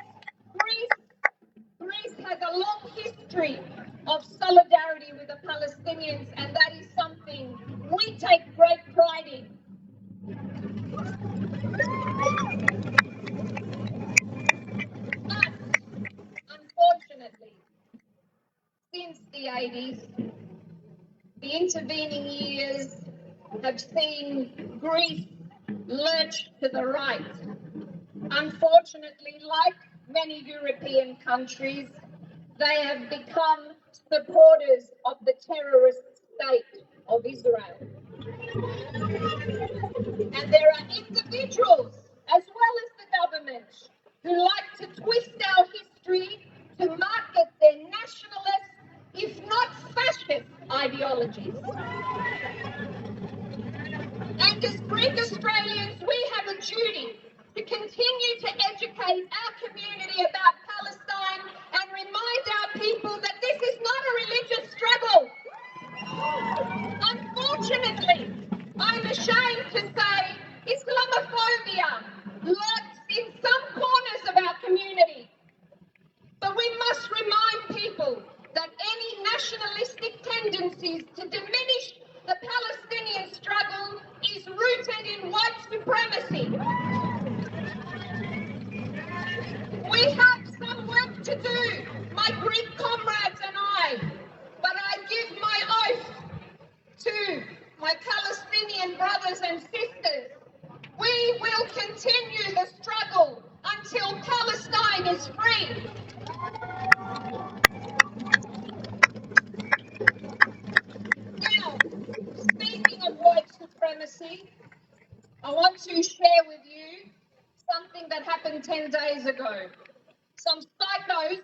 Greece has a long history of solidarity with the Palestinians, and that is something we take great pride in. But unfortunately, since the 80s, the intervening years have seen Greece lurch to the right. Unfortunately, like many European countries, they have become supporters of the terrorist state of Israel. And there are individuals, as well as the government, who like to twist our history to market their nationalist, if not fascist, ideologies. And as Greek Australians, we have a duty to continue to educate our community about Palestine and remind our people that this is not a religious struggle. Unfortunately, I'm ashamed to say Islamophobia lurks in some corners of our community. But we must remind people that any nationalistic tendencies to diminish the Palestinian struggle is rooted in white supremacy. We have some work to do, my Greek comrades and I, but I give my oath to my Palestinian brothers and sisters. We will continue the struggle until Palestine is free. Now, speaking of white supremacy, I want to share with you something that happened 10 days ago. Some psychos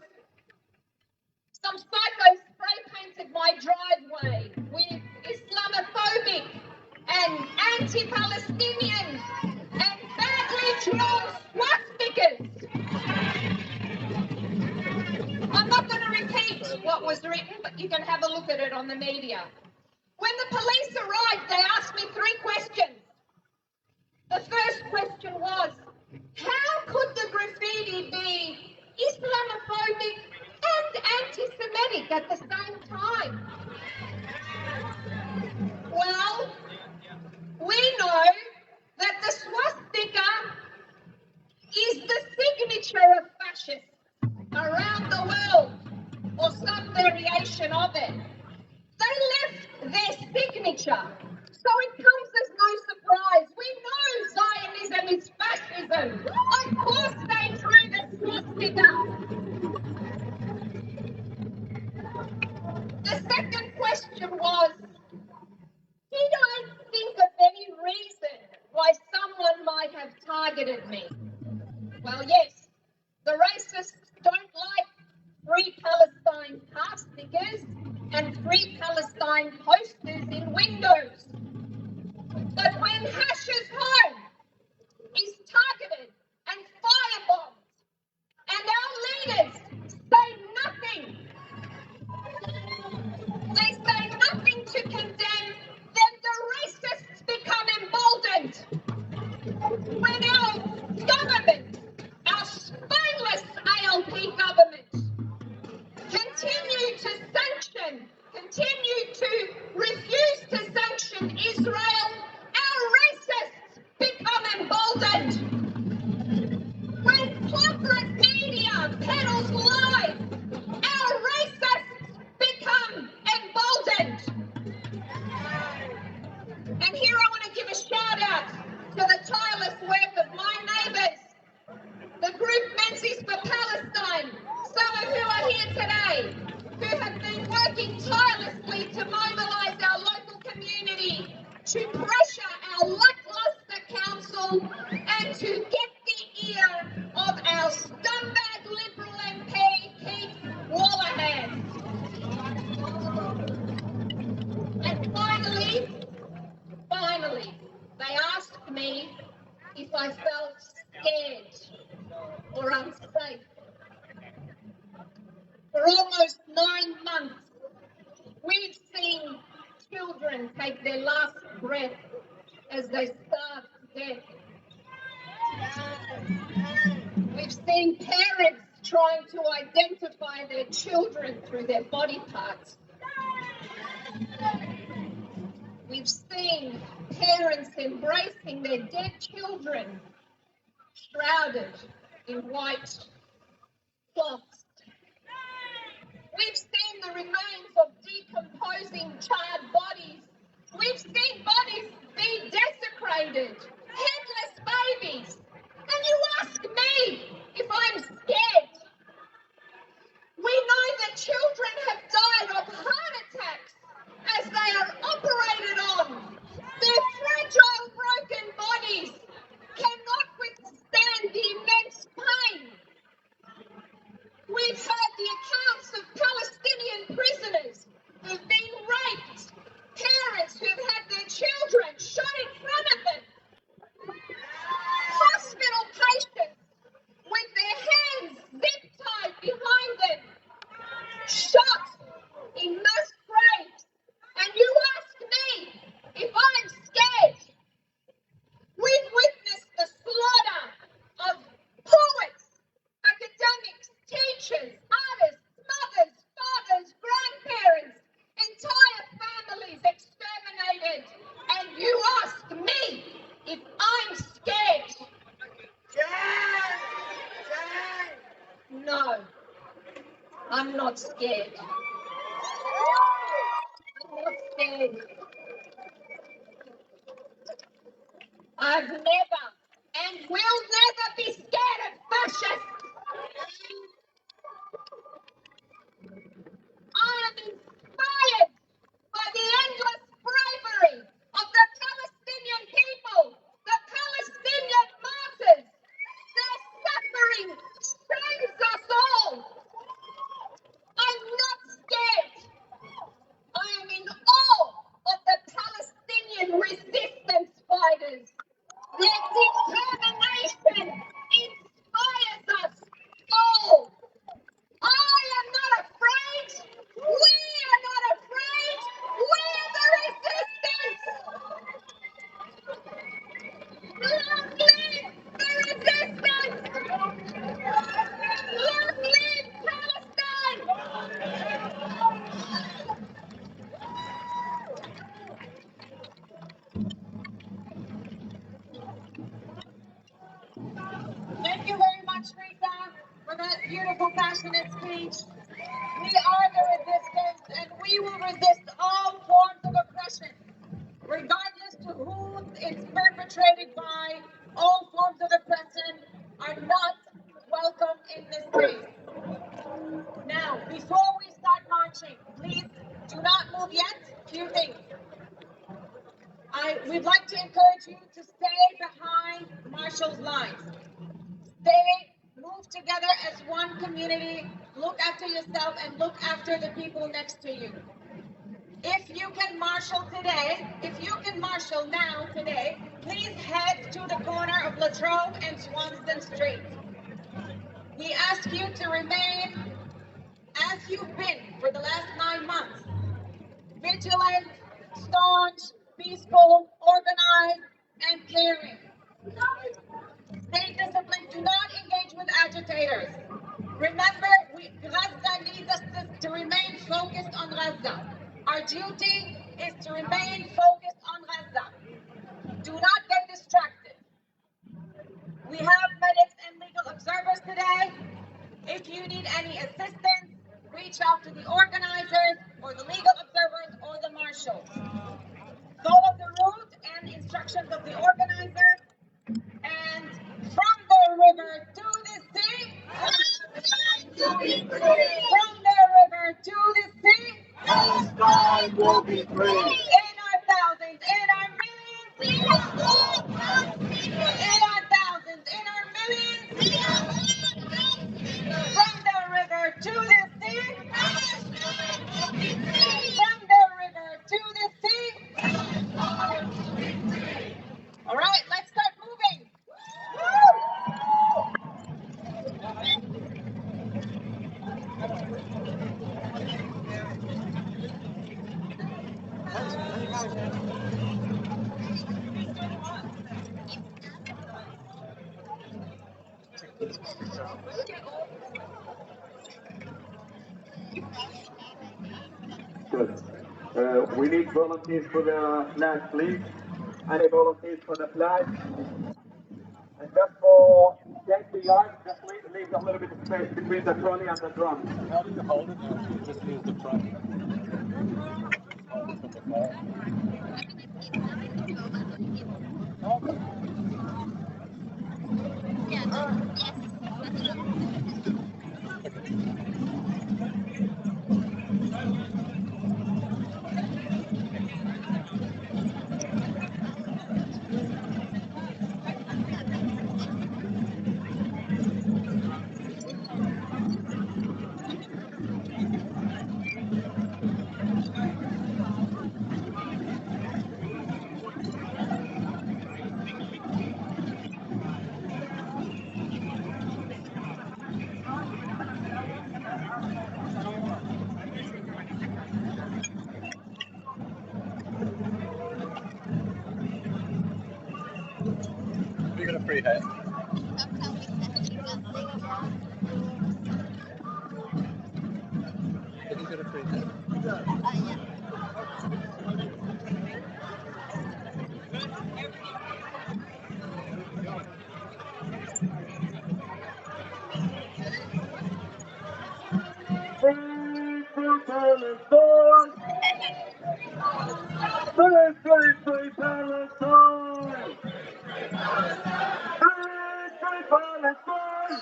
spray painted my driveway with Islamophobic and anti-Palestinian and badly drawn swastikas. I'm not going to repeat what was written, but you can have a look at it on the media. When the police arrived, they asked me 3 questions. The first question was, how could the graffiti be Islamophobic and anti-Semitic at the same time? Well, we know that the swastika is the signature of fascists around the world, or some variation of it. They left their signature, so it comes as no surprise. We know Zionism is fascism. Of course they drew the swastika. The second question was, did I think of any reason why someone might have targeted me? Well, yes, the racists don't like Free Palestine car stickers and Free Palestine posters in windows. But when Hash's home is targeted and firebombed and our leaders say nothing, they say nothing to condemn, then the racists become emboldened. When our government, our spineless ALP government, continue to refuse to sanction Israel, our racists become emboldened. When corporate media peddles lies, our racists become emboldened. And here I want to give a shout out to the tireless work of my neighbours, the group Menzies for Palestine, some of who are here today, who have been working tirelessly to mobilise our local community, to pressure our lacklustre council and to get the ear of our scumbag Liberal MP, Keith Wallahan. And finally, they asked me if I felt scared or unsafe. For almost 9 months, we've seen children take their last breath as they starve to death. We've seen parents trying to identify their children through their body parts. We've seen parents embracing their dead children, shrouded in white cloths. We've seen the remains of decomposing charred bodies. We've seen bodies be desecrated, headless babies. And you ask me if I'm scared. We know that children have died of heart attacks as they are operated on. Their fragile, broken bodies cannot withstand the immense pain. We not scared. I'm not scared. I've never and will never be scared of fascists. I am inspired by the endless bravery of the Palestinian people, the Palestinian martyrs. Their suffering saves us all. I'm not scared. I am in awe of the Palestinian resistance fighters. Their determination inspires us all. I am not afraid. We are not afraid. We're the resistance. Long live the resistance. Long live Palestine. Thank you very much, Rita, for that beautiful, passionate speech. We are the resistance, and we will resist all forms of oppression, regardless to who it's perpetrated by. All forms of oppression are not welcome in this place. Now, before we start marching, please do not move yet. Few things. We'd like to encourage you to stay behind Marshall's lines. Move together as one community. Look after yourself and look after the people next to you. If you can marshal today, if you can marshal now today, please head to the corner of Latrobe and Swanston Street. We ask you to remain as you've been for the last 9 months. Vigilant, staunch, peaceful, organized, and caring. Stay disciplined. Do not engage with agitators. Remember, Gaza needs us to remain focused on Gaza. Our duty is to remain focused on Gaza. Do not get distracted. We have medics and legal observers today. If you need any assistance, reach out to the organizers or the legal observers or the marshals. Follow the route and instructions of the organizers. And from the river to the sea, from the river to the sea, Palestine will be free. in our thousands, in our millions, in our thousands, in our millions, from the river to the sea, from the river to the sea. All right, let's start moving. Good. We need volunteers for the flag, please. Any volunteers for the flag? And just for safety, guys, just leave a little bit of space between the trolley and the drum. How do you hold it now? You just use the trunk. Hold it from the fire. You got a free hat. Have you got a free hat? Free free Palestine! Free, free, free Palestine! Free, free Palestine!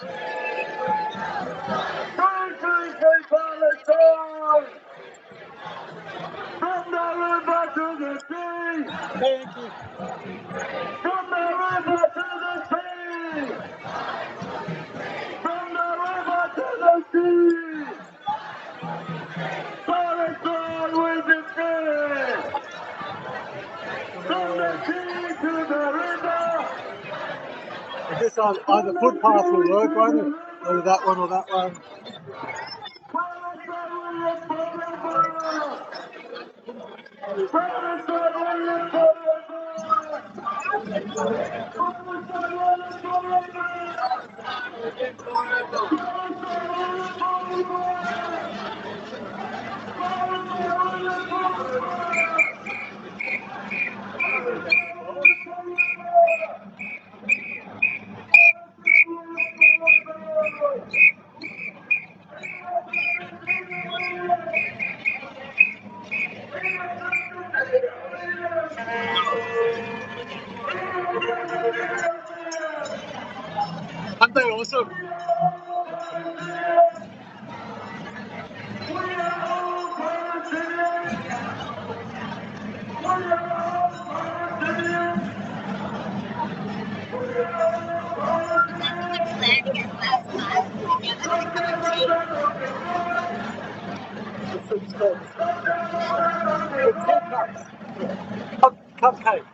Free, free, free Palestine! From the river to the sea! Thank you. From the river to the sea! From the river to the sea! Palestine will be free! From the sea to the river! I guess either footpath will work, won't it? Either that one or that one. Palestine will live forever! Palestine will live forever! Palestine will live forever! Aren't they awesome? Cupcakes.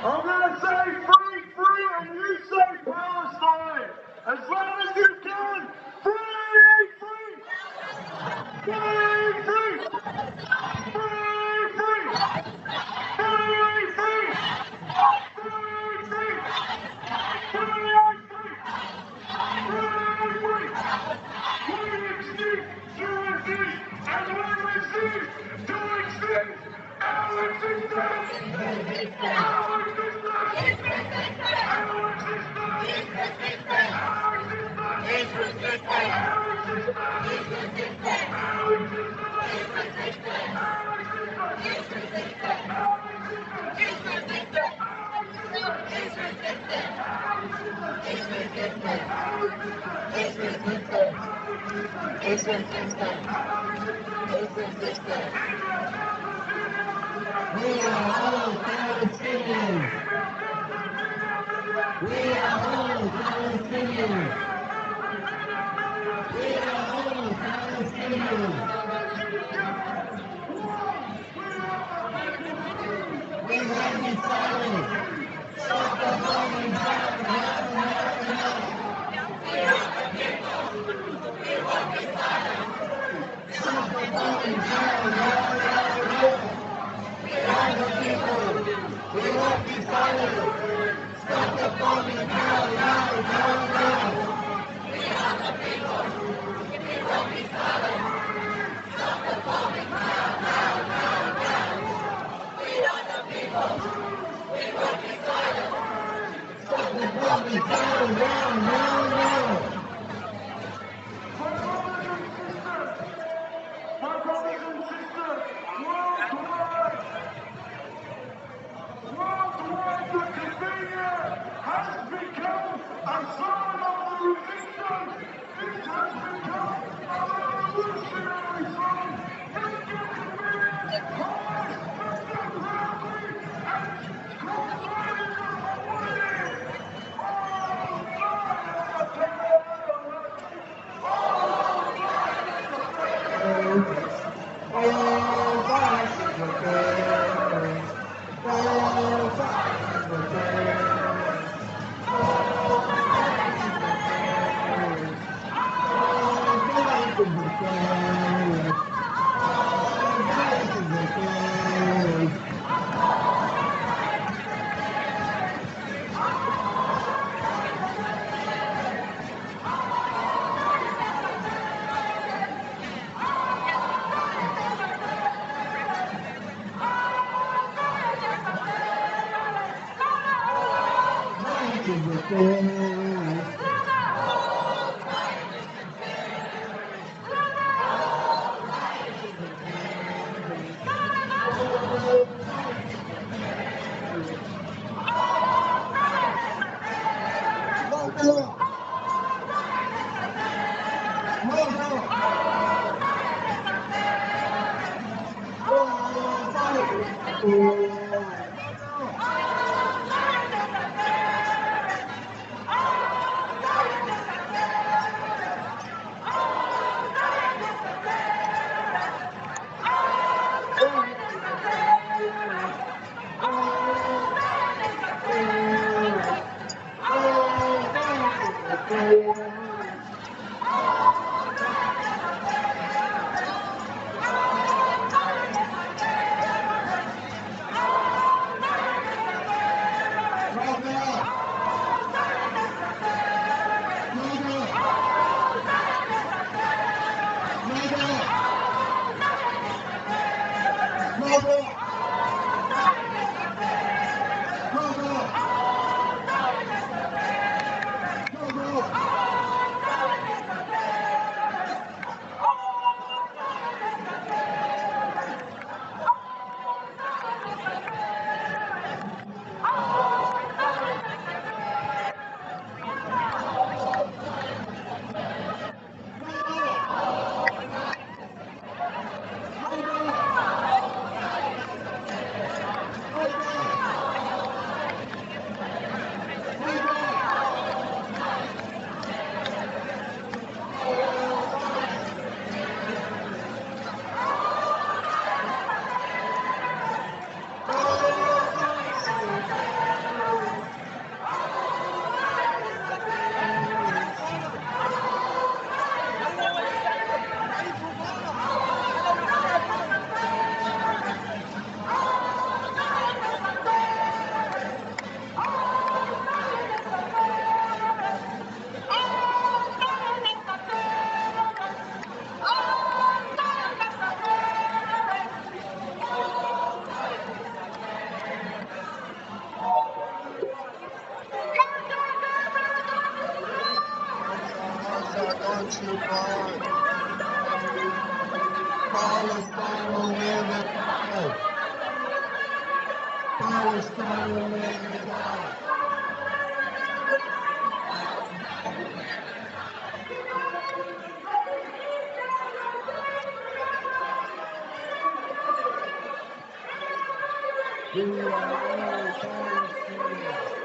I'm gonna say free, free, and you say Palestine. As loud as you can. Free, free. Free, free. Free, free. Free, free. Free, free. Free, free. We exist to exist, and we resist to exist. Our existence. Our We are all Palestinians. We are all Palestinians. We are all Palestinians. We won't be silent. Stop the bombing down. Stop the bombing down. We are the people. We won't be silent. Stop the bombing down. We are the people. We won't be silent. Stop the bombing down. We are the people. We won't be silent. Stop the bombing down. My brothers and sisters, worldwide academia has become a sign of the resistance. It has become a revolutionary sign. Make your community high, make them proudly, and cross-line in the hallway. march your flag. Palestine will live and die. Palestine will live and die. We are all Palestinians.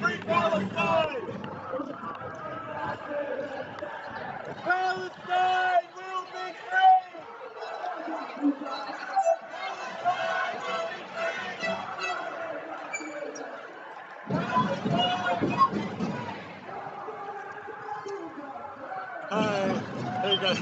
Free Palestine! Palestine will be free! Hi, there you go.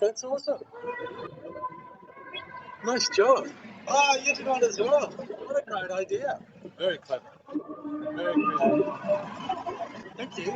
That's awesome. Nice job. Oh, you did one as well. What a great idea. Very clever. Very creative. Thank you.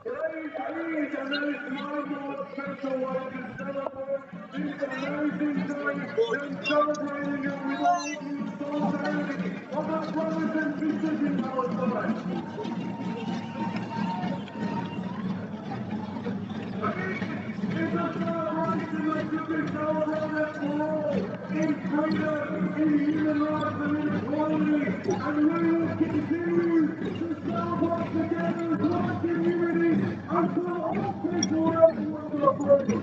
Today's Eid, and there is no more special way to celebrate this amazing day than celebrating it with all the solidarity of our brothers and sisters in Palestine. It's a celebration that should be celebrated for all, in freedom, in human rights and in equality, and we will continue to celebrate together as one community until all people everywhere are free.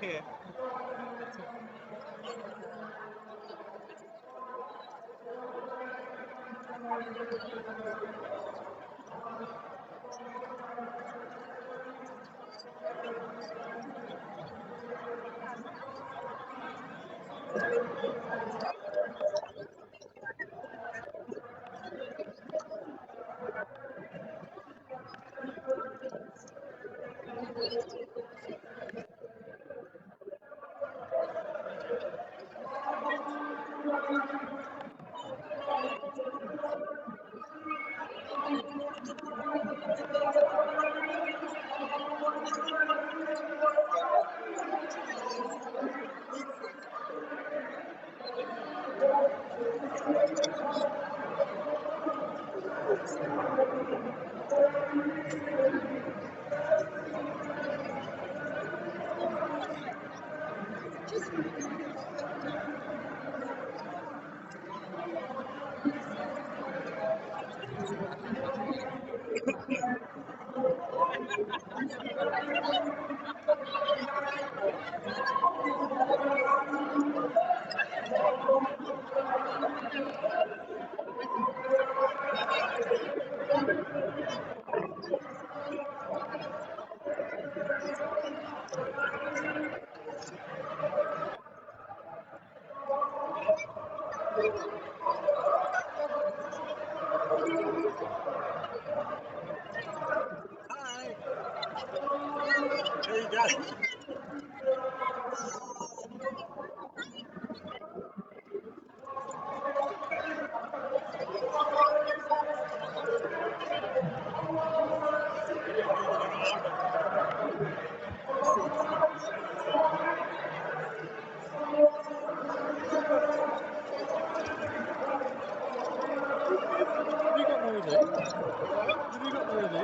Yeah. Hi. There you go. Have you got more of these? Have you got more of these?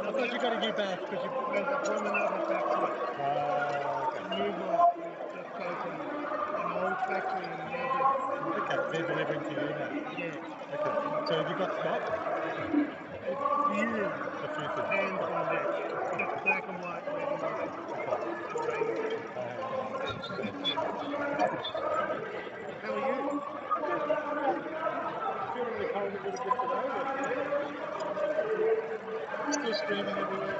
I thought you got a new batch because there's one another factory. A new one just opened an old factory in Melbourne. Okay, they're delivering to you now. Yeah. Okay. So have you got stock? A few hands on deck. Just black and white, red and white. How are you? Feeling the cold a little bit today? Still screaming everywhere.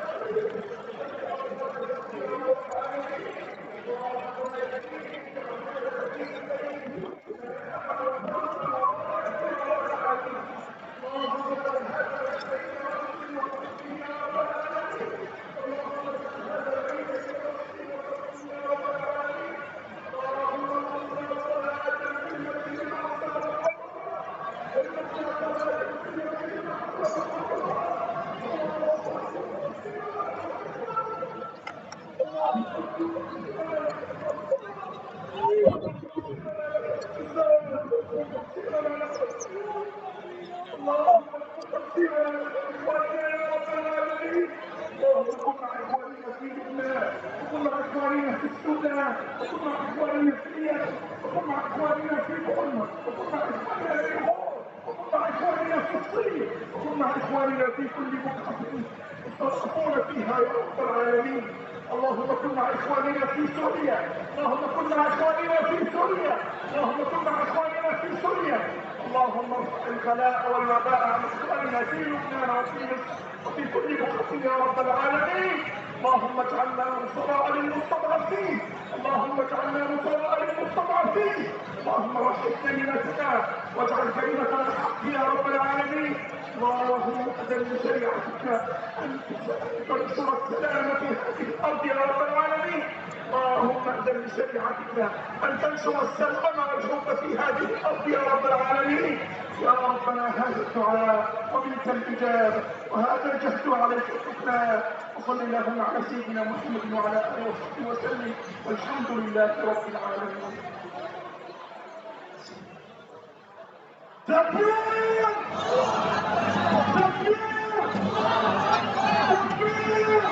اللهم كن مع اخواننا في سوريا، اللهم كن مع اخواننا في سوريا، اللهم كن مع اخواننا في سوريا. اللهم ارفع البلاء والوباء عن اخواننا في لبنان وفي مصر وفي كل بقعة يا رب العالمين. اللهم اجعلنا نصراء للمستضعفين، اللهم اجعلنا نصراء للمستضعفين، اللهم وحد كلمتنا واجعل كلمتنا الحق يا رب العالمين. اللهم اقدم بشريعتك ان تنشر السلام في هذه الارض يا رب العالمين. اللهم اقدم بشريعتك ان تنشر السلام والحب في هذه الارض يا رب العالمين. يا ربنا هذا الدعاء ومنك الاجابه وهذا الجهد عليك الحكماء. وصل اللهم على سيدنا محمد وعلى اله وصحبه وسلم والحمد لله رب العالمين. تكبير! تكبير! تكبير!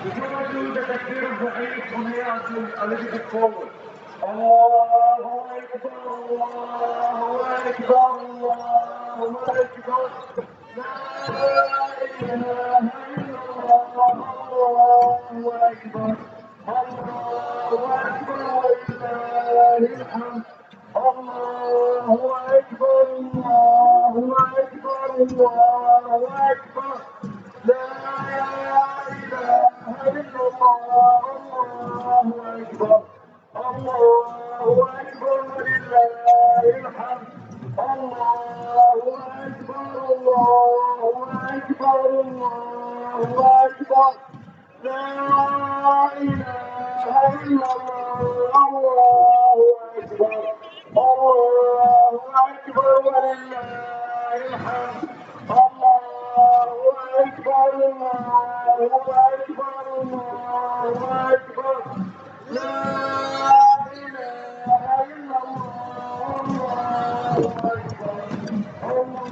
Before I do the takbir of the Eid, for me I feel a little bit forward. Allahu Akbar, Allahu Akbar, Allahu Akbar. La ilaha illallah, Allahu Akbar. Allahu Akbar, walillahil hamd. Allahu Akbar, Allahu Akbar, Allahu Akbar. لا إله إلا الله، الله أكبر، الله أكبر ولله الحمد. الله أكبر، الله أكبر، الله أكبر. لا إله إلا الله، الله أكبر، الله أكبر ولله الحمد. الله أكبر، الله أكبر، الله أكبر. لا إله إلا الله، الله أكبر، الله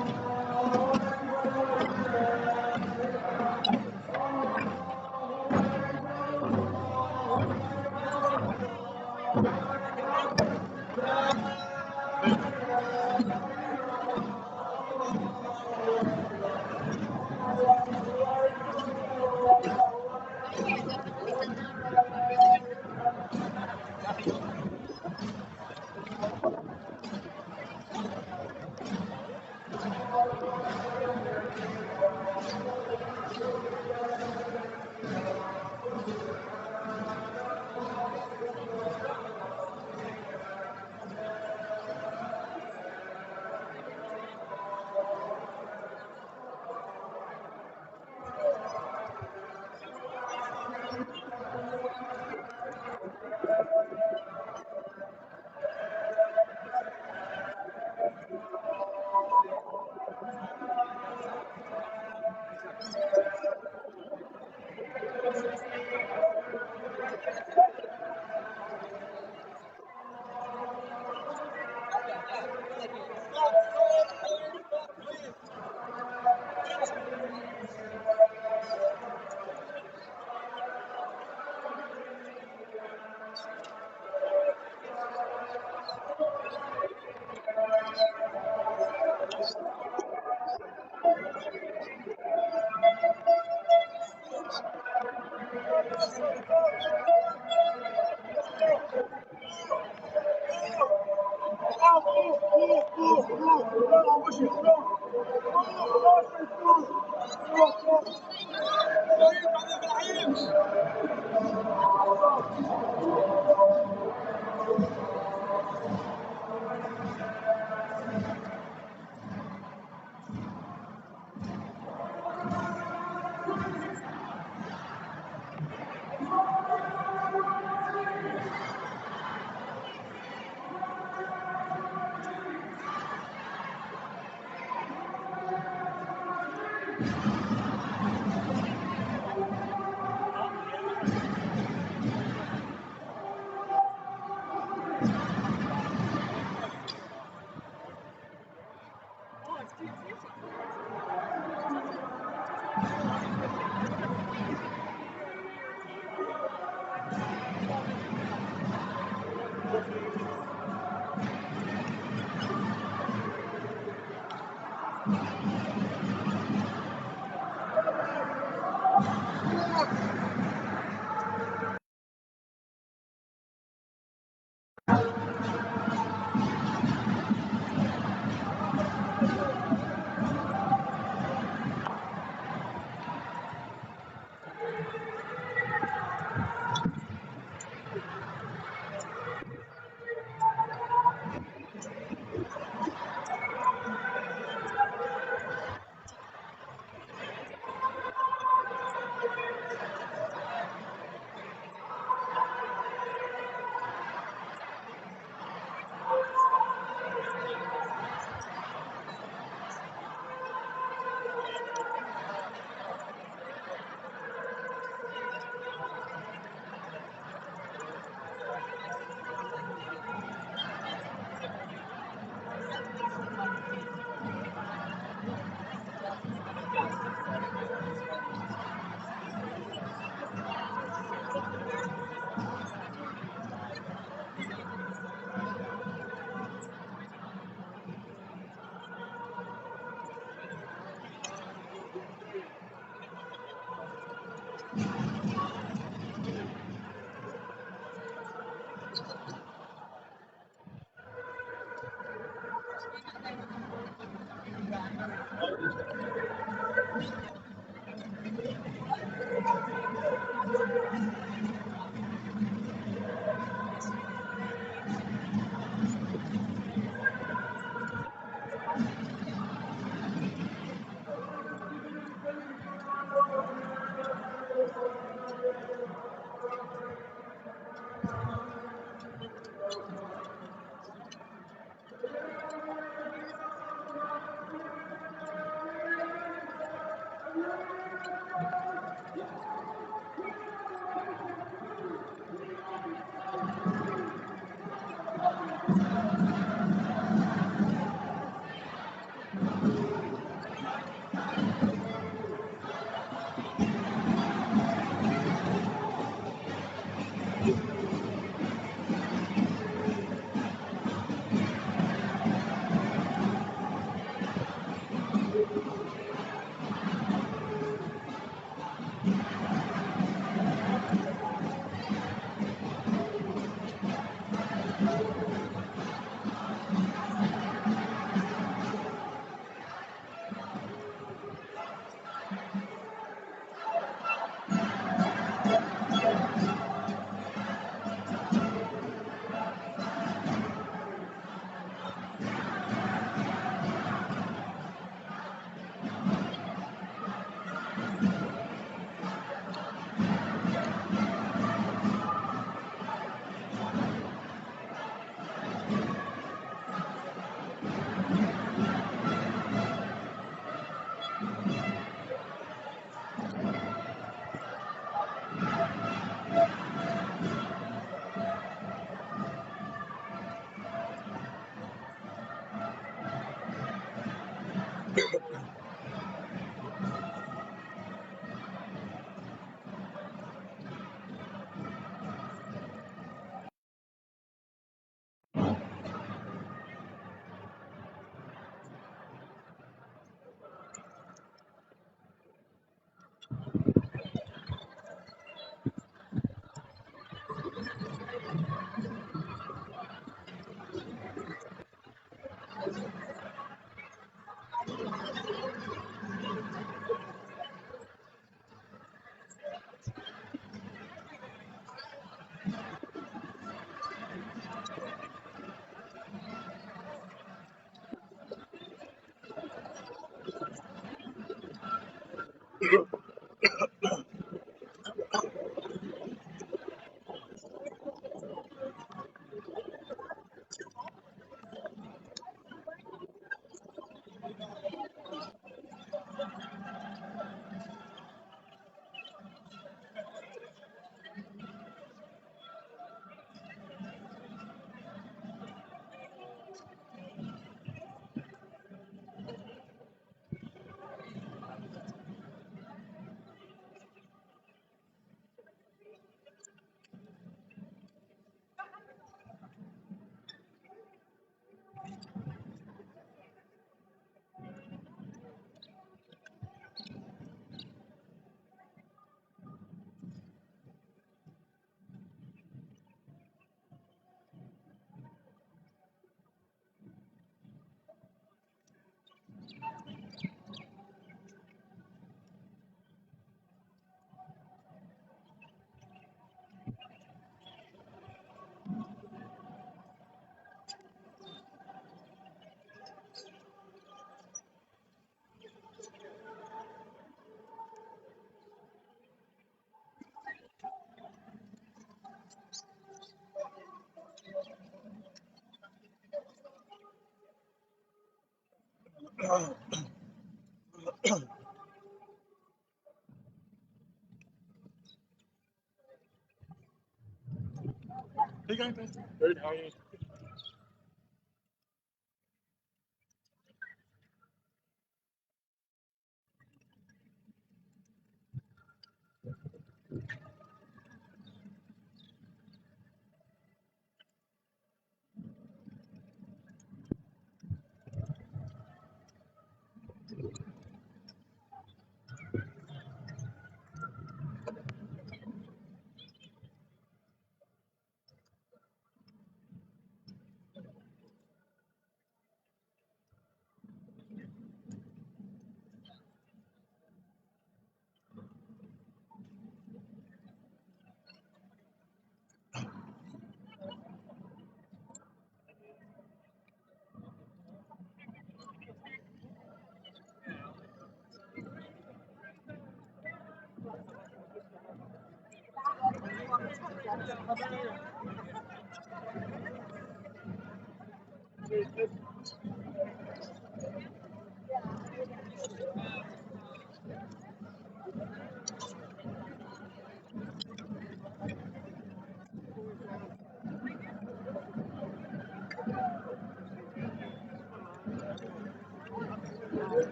Hey guys, good, how are you?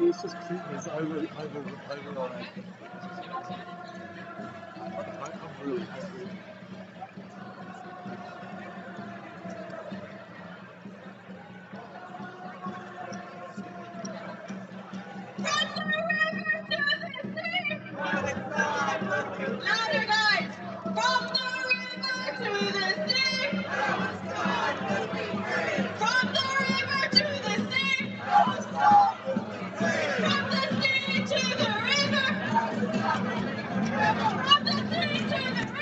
It's just treatments over I'm really happy. Louder, guys! From the river to the sea! Palestine will be free! From the river to the sea! Palestine will be free! From the sea to the river! Palestine will be free! From the sea to the river!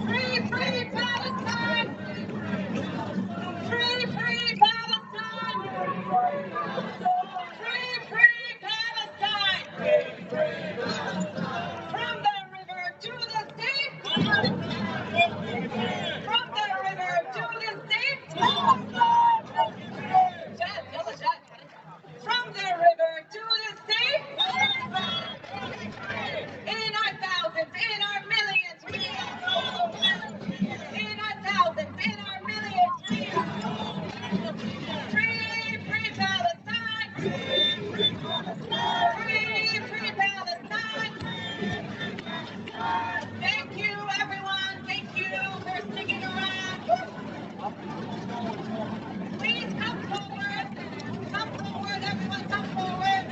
Free, free Palestine! Free, free Palestine! Free, free Palestine! Free, free Palestine! From the river to the sea! From the river to the sea! Shut, yell it, shut. From the river to the sea! In our thousands, in our millions, we are in our thousands, in our millions, we are free, free Palestine! Free, free Palestine! Thank you, everyone. Thank you for sticking around. Please come forward. Come forward, everyone. Come forward.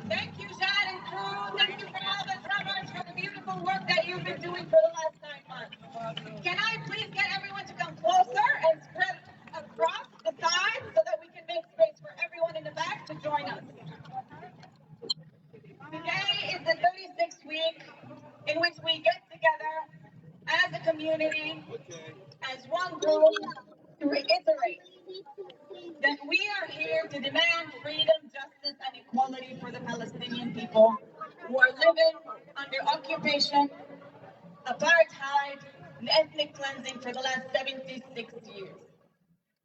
Thank you, Zad and crew. Thank you for all the so much for the beautiful work that you've been doing for the last 9 months. Can I please join us. Today is the 36th week in which we get together as a community, as one group, to reiterate that we are here to demand freedom, justice, and equality for the Palestinian people who are living under occupation, apartheid, and ethnic cleansing for the last 76 years.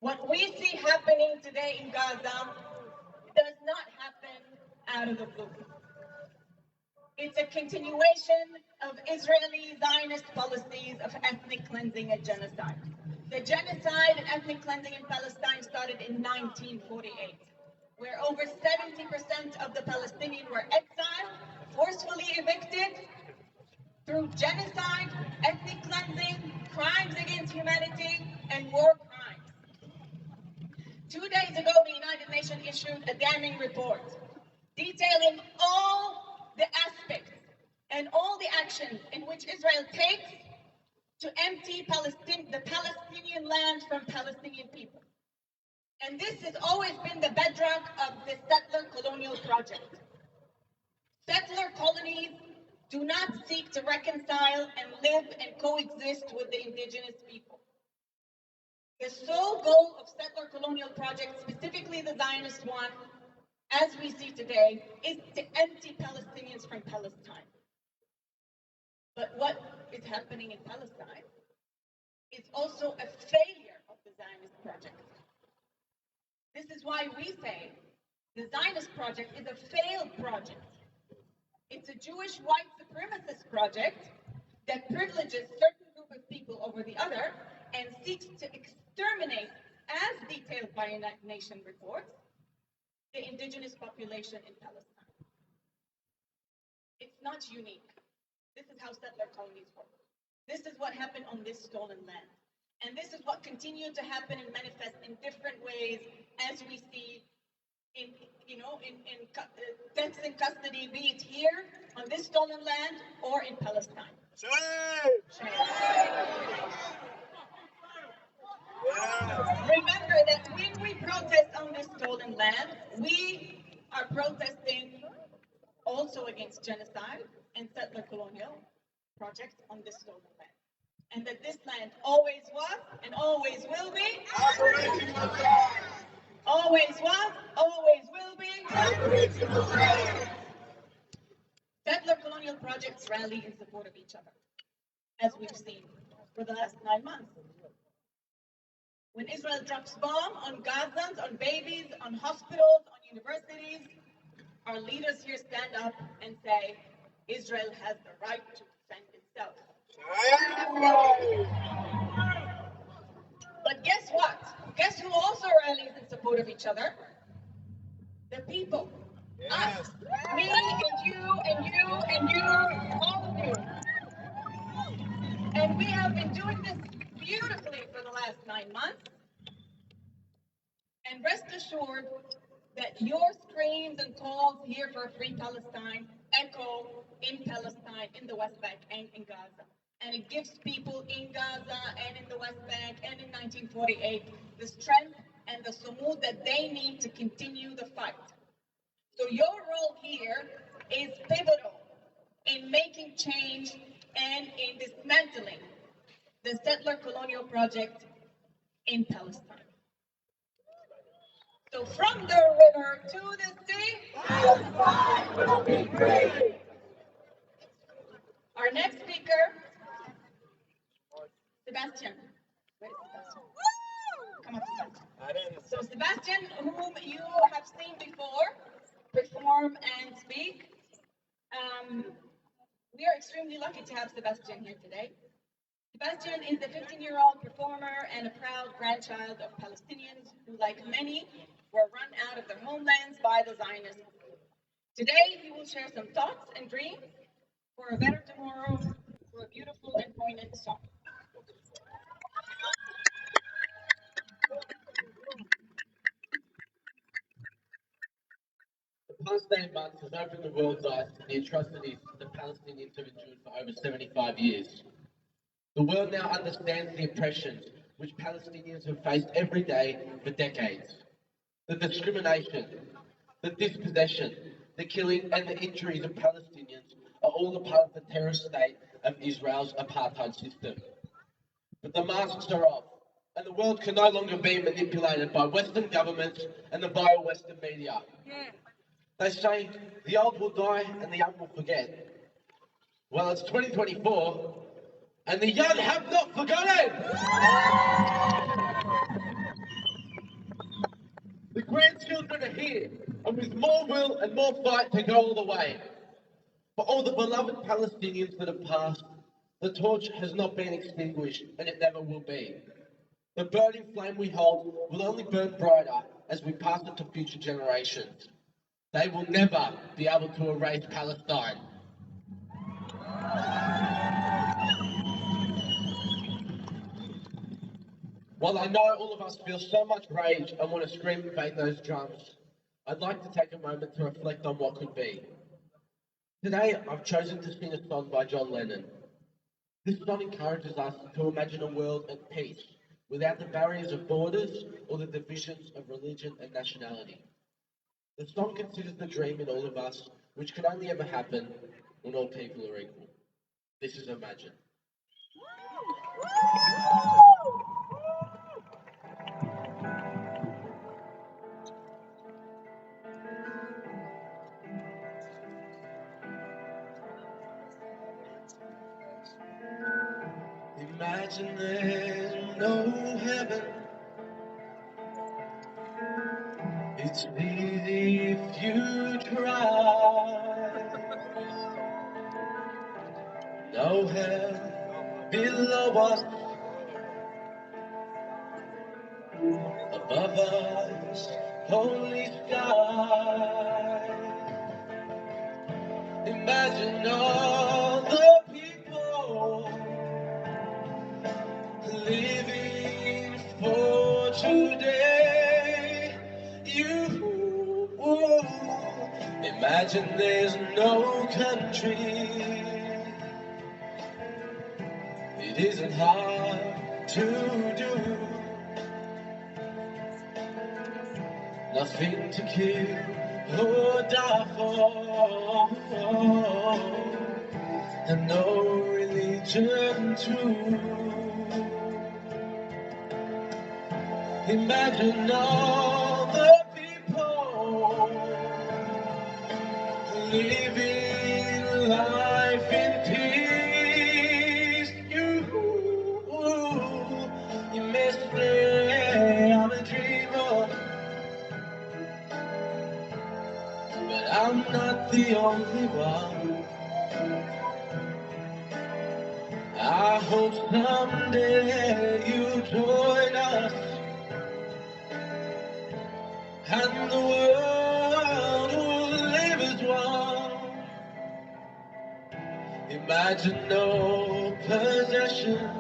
What we see happening today in Gaza does not happen out of the blue. It's a continuation of Israeli Zionist policies of ethnic cleansing and genocide. The genocide and ethnic cleansing in Palestine started in 1948, where over 70% of the Palestinians were exiled, forcefully evicted, through genocide, ethnic cleansing, crimes against humanity, and war crimes. 2 days ago, the United Nations issued a damning report detailing all the aspects and all the actions in which Israel takes to empty the Palestinian land from Palestinian people. And this has always been the bedrock of the settler colonial project. Settler colonies do not seek to reconcile and live and coexist with the indigenous people. The sole goal of settler colonial projects, specifically the Zionist one, as we see today, is to empty Palestinians from Palestine. But what is happening in Palestine is also a failure of the Zionist project. This is why we say the Zionist project is a failed project. It's a Jewish white supremacist project that privileges certain group of people over the other and seeks to exterminate, as detailed by United Nations reports, the indigenous population in Palestine. It's not unique. This is how settler colonies work. This is what happened on this stolen land. And this is what continued to happen and manifest in different ways as we see in deaths in custody, be it here on this stolen land or in Palestine. Shame. Remember that when we protest on this stolen land, we are protesting also against genocide and settler colonial projects on this stolen land. And that this land always was and always will be. Always was, always will be. Settler colonial projects rally in support of each other, as we've seen for the last 9 months. When Israel drops bombs on Gazans, on babies, on hospitals, on universities, our leaders here stand up and say, Israel has the right to defend itself. But guess what? Guess who also rallies in support of each other? The people. Yes. Us. Me and you and you and you, all of you. And we have been doing this beautifully for the last 9 months. And rest assured that your screams and calls here for a free Palestine echo in Palestine, in the West Bank, and in Gaza. And it gives people in Gaza and in the West Bank and in 1948 the strength and the sumud that they need to continue the fight. So your role here is pivotal in making change and in dismantling the settler colonial project in Palestine. So from the river to the sea, Palestine will be free. Our next speaker, Sebastian. Where is Sebastian? Come up, Sebastian. So Sebastian, whom you have seen before perform and speak, we are extremely lucky to have Sebastian here today. Sebastian is a 15-year-old performer and a proud grandchild of Palestinians who, like many, were run out of their homelands by the Zionists. Today, he will share some thoughts and dreams for a better tomorrow through a beautiful and poignant song. The past 8 months has opened the world's eyes to the atrocities the Palestinians have endured for over 75 years. The world now understands the oppressions which Palestinians have faced every day for decades. The discrimination, The dispossession, the killing and the injuries of Palestinians are all a part of the terror state of Israel's apartheid system. But the masks are off, and the world can no longer be manipulated by Western governments and the vile Western media. They say the old will die and the young will forget. Well, it's 2024, and the young have not forgotten! The grandchildren are here, and with more will and more fight to go all the way. For all the beloved Palestinians that have passed, the torch has not been extinguished, and it never will be. The burning flame we hold will only burn brighter as we pass it to future generations. They will never be able to erase Palestine. While I know all of us feel so much rage and want to scream and bang those drums, I'd like to take a moment to reflect on what could be. Today, I've chosen to sing a song by John Lennon. This song encourages us to imagine a world at peace, without the barriers of borders or the divisions of religion and nationality. The song considers the dream in all of us, which can only ever happen when all people are equal. This is Imagine. Imagine there's no heaven. It's easy if you try. No hell below us, above us, only sky. Imagine all the people living for today. You imagine there's no country. It isn't hard to do. Nothing to kill or die for, and no religion too. Imagine all the people living life in peace. You may say I'm a dreamer, but I'm not the only one. I hope someday you join us, and the world will live as one. Imagine no possessions.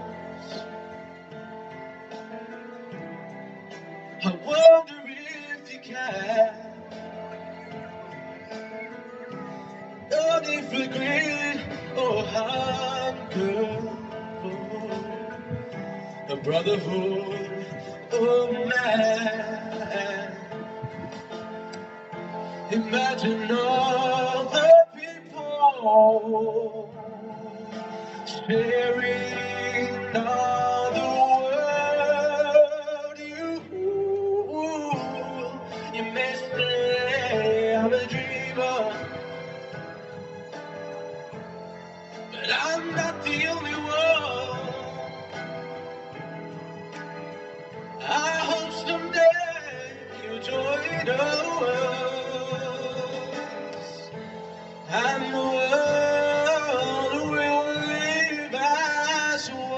I wonder if you can. No need for greed or hunger. A brotherhood of man. Imagine all the people sharing all the world. You may say I'm a dreamer, but I'm not the only one. I hope someday you join us, and the world will live as one.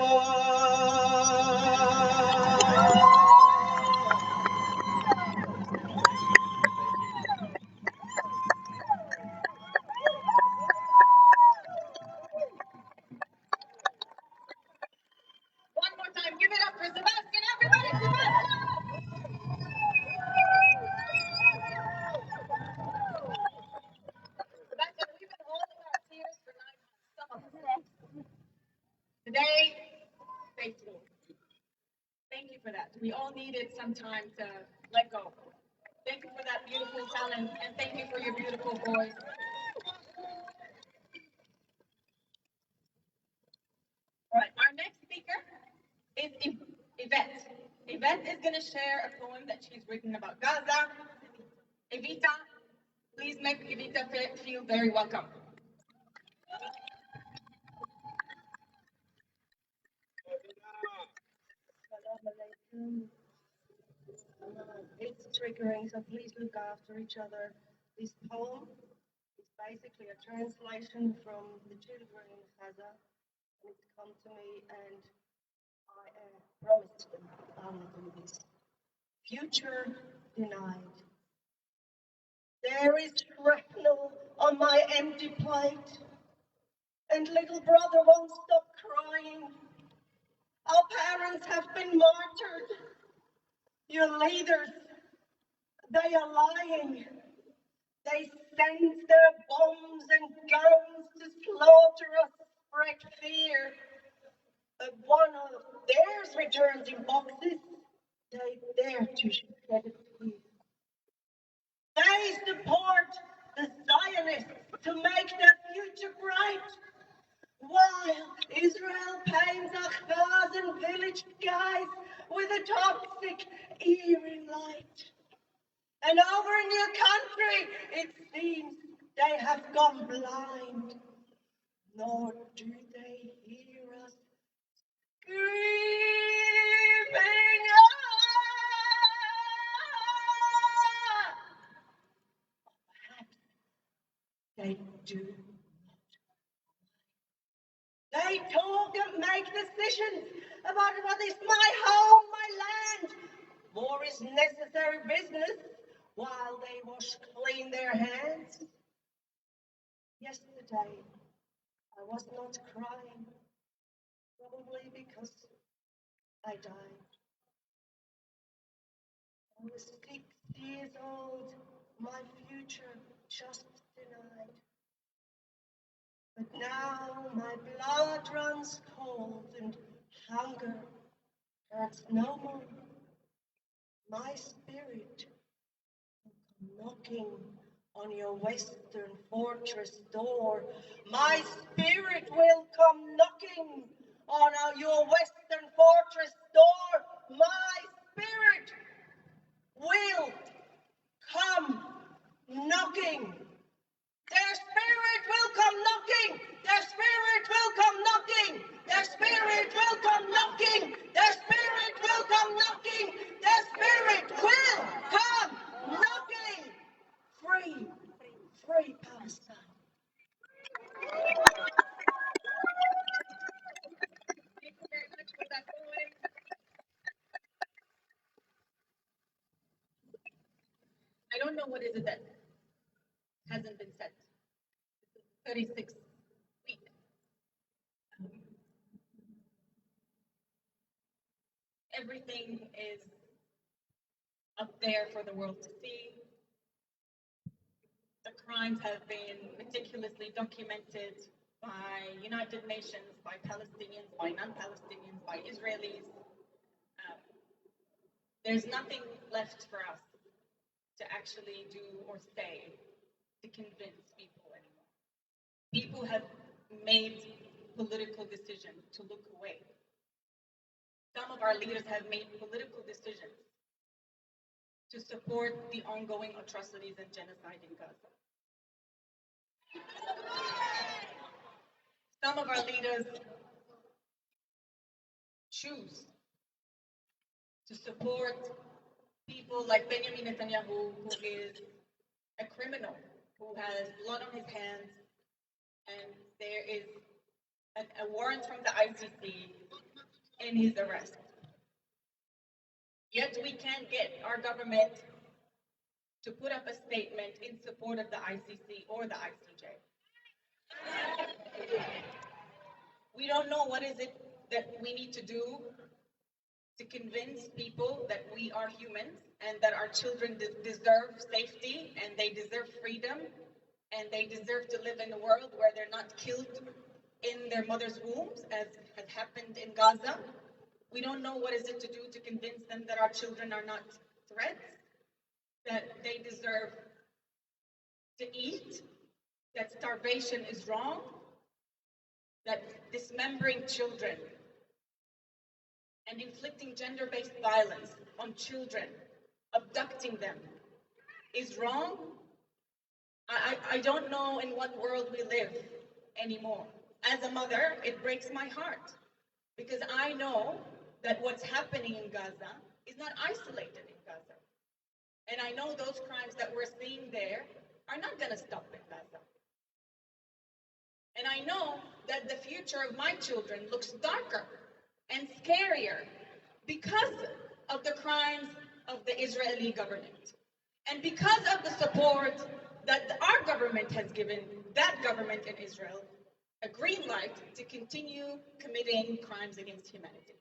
One more time, give it up for Sebastian, everybody, Sebastian! Sebastian, we've been holding our tears for 9 months, some of us. Today, thank you. Thank you for that. We all needed some time to let go. Thank you for that beautiful talent, and thank you for your beautiful voice. All right, our next speaker is Yvette. Yvette is going to share a poem that she's written about Gaza. Evita, please make Evita feel very welcome. It's triggering, so please look after each other. This poem is basically a translation from the children in Gaza, and it's come to me, and I promised them I will do this. Future denied. There is shrapnel on my empty plate, and little brother won't stop crying. Our parents have been martyred. Your leaders, they are lying. They send their bombs and guns to slaughter us, spread fear. But one of theirs returns in boxes. They dare to shed a tear. They support the Zionists to make their future bright, while Israel paints Achbaz and village skies with a toxic, eerie light. And over in your country, it seems they have gone blind, nor do they hear us screaming. Perhaps they do. They talk and make decisions about what is my home, my land. War is necessary business while they wash clean their hands. Yesterday, I was not crying, probably because I died. I was 6 years old, my future just denied. But now my blood runs cold and hunger hurts no more. My spirit will come knocking on your western fortress door. My spirit will come knocking on your western fortress door. My spirit will come knocking. Their spirit will come knocking. Their spirit will come knocking. Their spirit will come knocking. Their spirit will come knocking. Their spirit will come knocking. Free, free Palestine. Thank you very much for that poem. I don't know what is it that hasn't been said. 36 week. Everything is up there for the world to see. The crimes have been meticulously documented by United Nations, by Palestinians, by non-Palestinians, by Israelis. There's nothing left for us to actually do or say to convince people anymore. People have made political decisions to look away. Some of our leaders have made political decisions to support the ongoing atrocities and genocide in Gaza. Some of our leaders choose to support people like Benjamin Netanyahu, who is a criminal, who has blood on his hands, and there is a warrant from the ICC in his arrest. Yet we can't get our government to put up a statement in support of the ICC or the ICJ. We don't know what is it that we need to do to convince people that we are humans and that our children deserve safety and they deserve freedom and they deserve to live in a world where they're not killed in their mother's wombs, as has happened in Gaza. We don't know what is it to do to convince them that our children are not threats. that they deserve to eat, that starvation is wrong, that dismembering children and inflicting gender-based violence on children, abducting them, is wrong. I don't know in what world we live anymore. As a mother, it breaks my heart because I know that what's happening in Gaza is not isolated in Gaza. And I know those crimes that we're seeing there are not going to stop in Gaza. And I know that the future of my children looks darker and scarier because of the crimes of the Israeli government. And because of the support that our government has given that government in Israel a green light to continue committing crimes against humanity.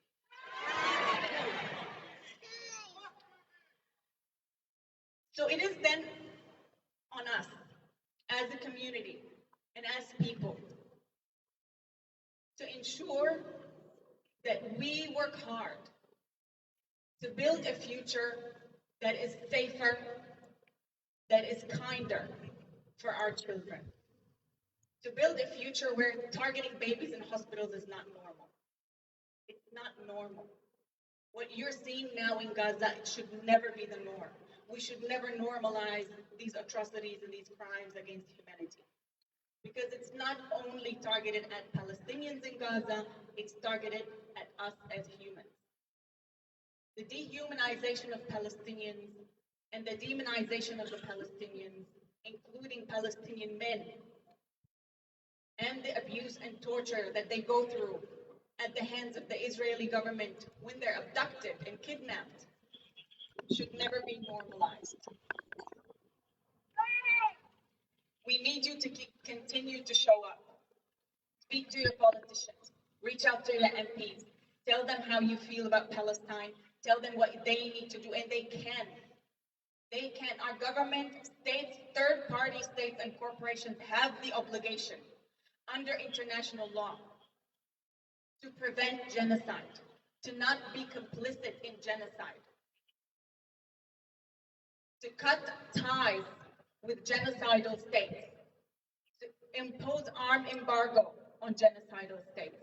So it is then on us as a community and as people to ensure that we work hard to build a future that is safer, that is kinder for our children. To build a future where targeting babies in hospitals is not normal. It's not normal. What you're seeing now in Gaza, it should never be the norm. We should never normalize these atrocities and these crimes against humanity. Because it's not only targeted at Palestinians in Gaza, it's targeted at us as humans. The dehumanization of Palestinians and the demonization of the Palestinians, including Palestinian men, and the abuse and torture that they go through at the hands of the Israeli government when they're abducted and kidnapped, should never be normalized. We need you to continue to show up. Speak to your politicians. Reach out to your MPs. Tell them how you feel about Palestine. Tell them what they need to do, and they can. They can. Our government, states, third-party states and corporations have the obligation under international law to prevent genocide, to not be complicit in genocide, to cut ties with genocidal states, to impose armed embargo on genocidal states.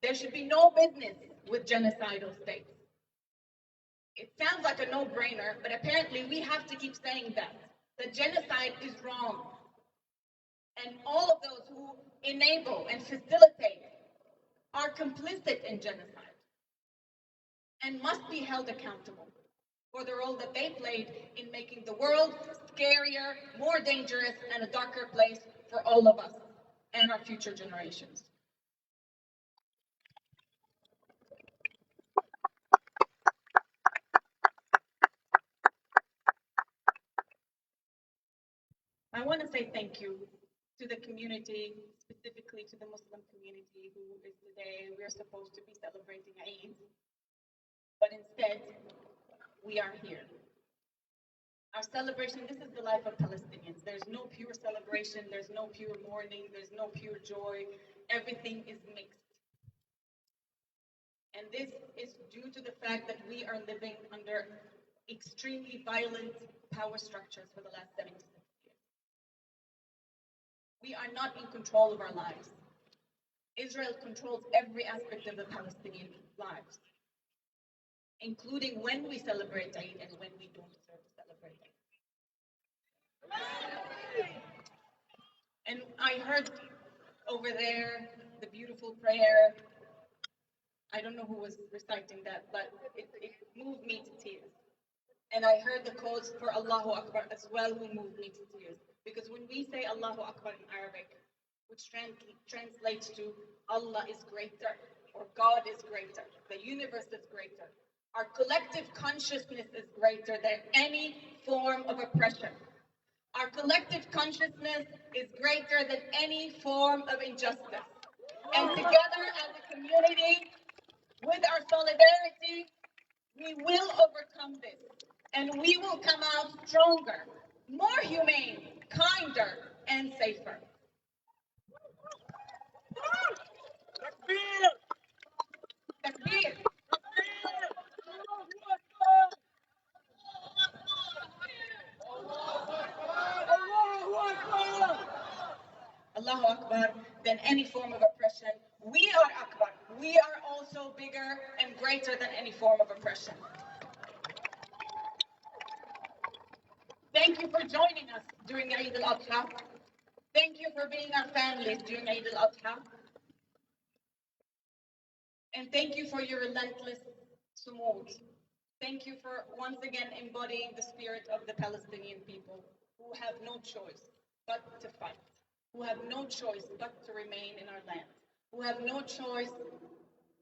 There should be no business with genocidal states. It sounds like a no-brainer, but apparently we have to keep saying that genocide is wrong. And all of those who enable and facilitate are complicit in genocide and must be held accountable for the role that they played in making the world scarier, more dangerous, and a darker place for all of us and our future generations. I want to say thank you to the community, specifically to the Muslim community who is today, we're supposed to be celebrating Eid, but instead, we are here. Our celebration, this is the life of Palestinians. There's no pure celebration, there's no pure mourning, there's no pure joy. Everything is mixed. And this is due to the fact that we are living under extremely violent power structures for the last 76 years. We are not in control of our lives. Israel controls every aspect of the Palestinian lives, including when we celebrate Eid and when we don't deserve to celebrate Eid. And I heard over there the beautiful prayer. I don't know who was reciting that, but it moved me to tears. And I heard the calls for Allahu Akbar as well, who moved me to tears. Because when we say Allahu Akbar in Arabic, which translates to Allah is greater, or God is greater, the universe is greater, our collective consciousness is greater than any form of oppression. Our collective consciousness is greater than any form of injustice. And together as a community, with our solidarity, we will overcome this. And we will come out stronger, more humane, kinder, and safer. Takbir. Allahu Akbar, than any form of oppression. We are Akbar. We are also bigger and greater than any form of oppression. Thank you for joining us during Eid-ul-Adha. Thank you for being our families during Eid-ul-Adha. And thank you for your relentless sumud. Thank you for once again embodying the spirit of the Palestinian people who have no choice but to fight, who have no choice but to remain in our land, who have no choice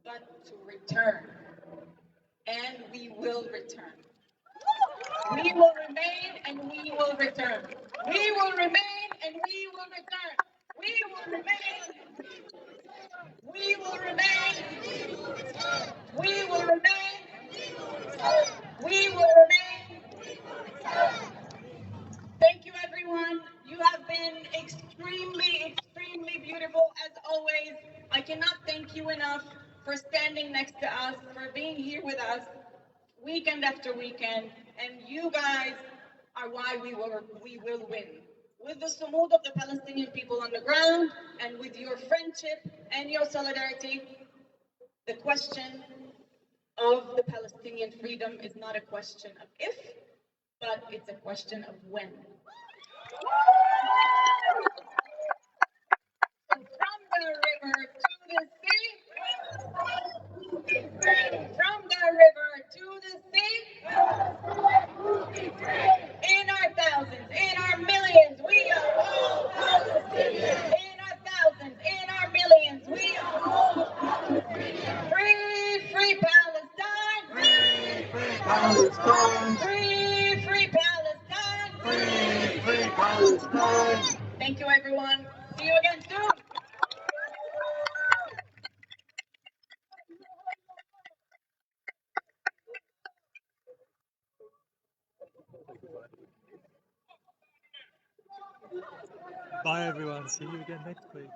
but to return. And we will return. We will remain and we will return. We will remain and we will return. We will remain. We will remain. We will remain. We will remain. Thank you, everyone. You have been extremely, extremely beautiful as always. I cannot thank you enough for standing next to us, for being here with us weekend after weekend. And you guys are why we will win. With the sumud of the Palestinian people on the ground, and with your friendship and your solidarity, the question of the Palestinian freedom is not a question of if, but it's a question of when. From the river to the sea, from the river to the sea, in our thousands, in our millions, we are all Palestinians. In our thousands, in our millions, we are all Palestinians. Free, free Palestine. Free, free Palestine. Free, free Palestine. Free, free Palestine. Thank you, everyone. See you again soon. Bye everyone. See you again next week.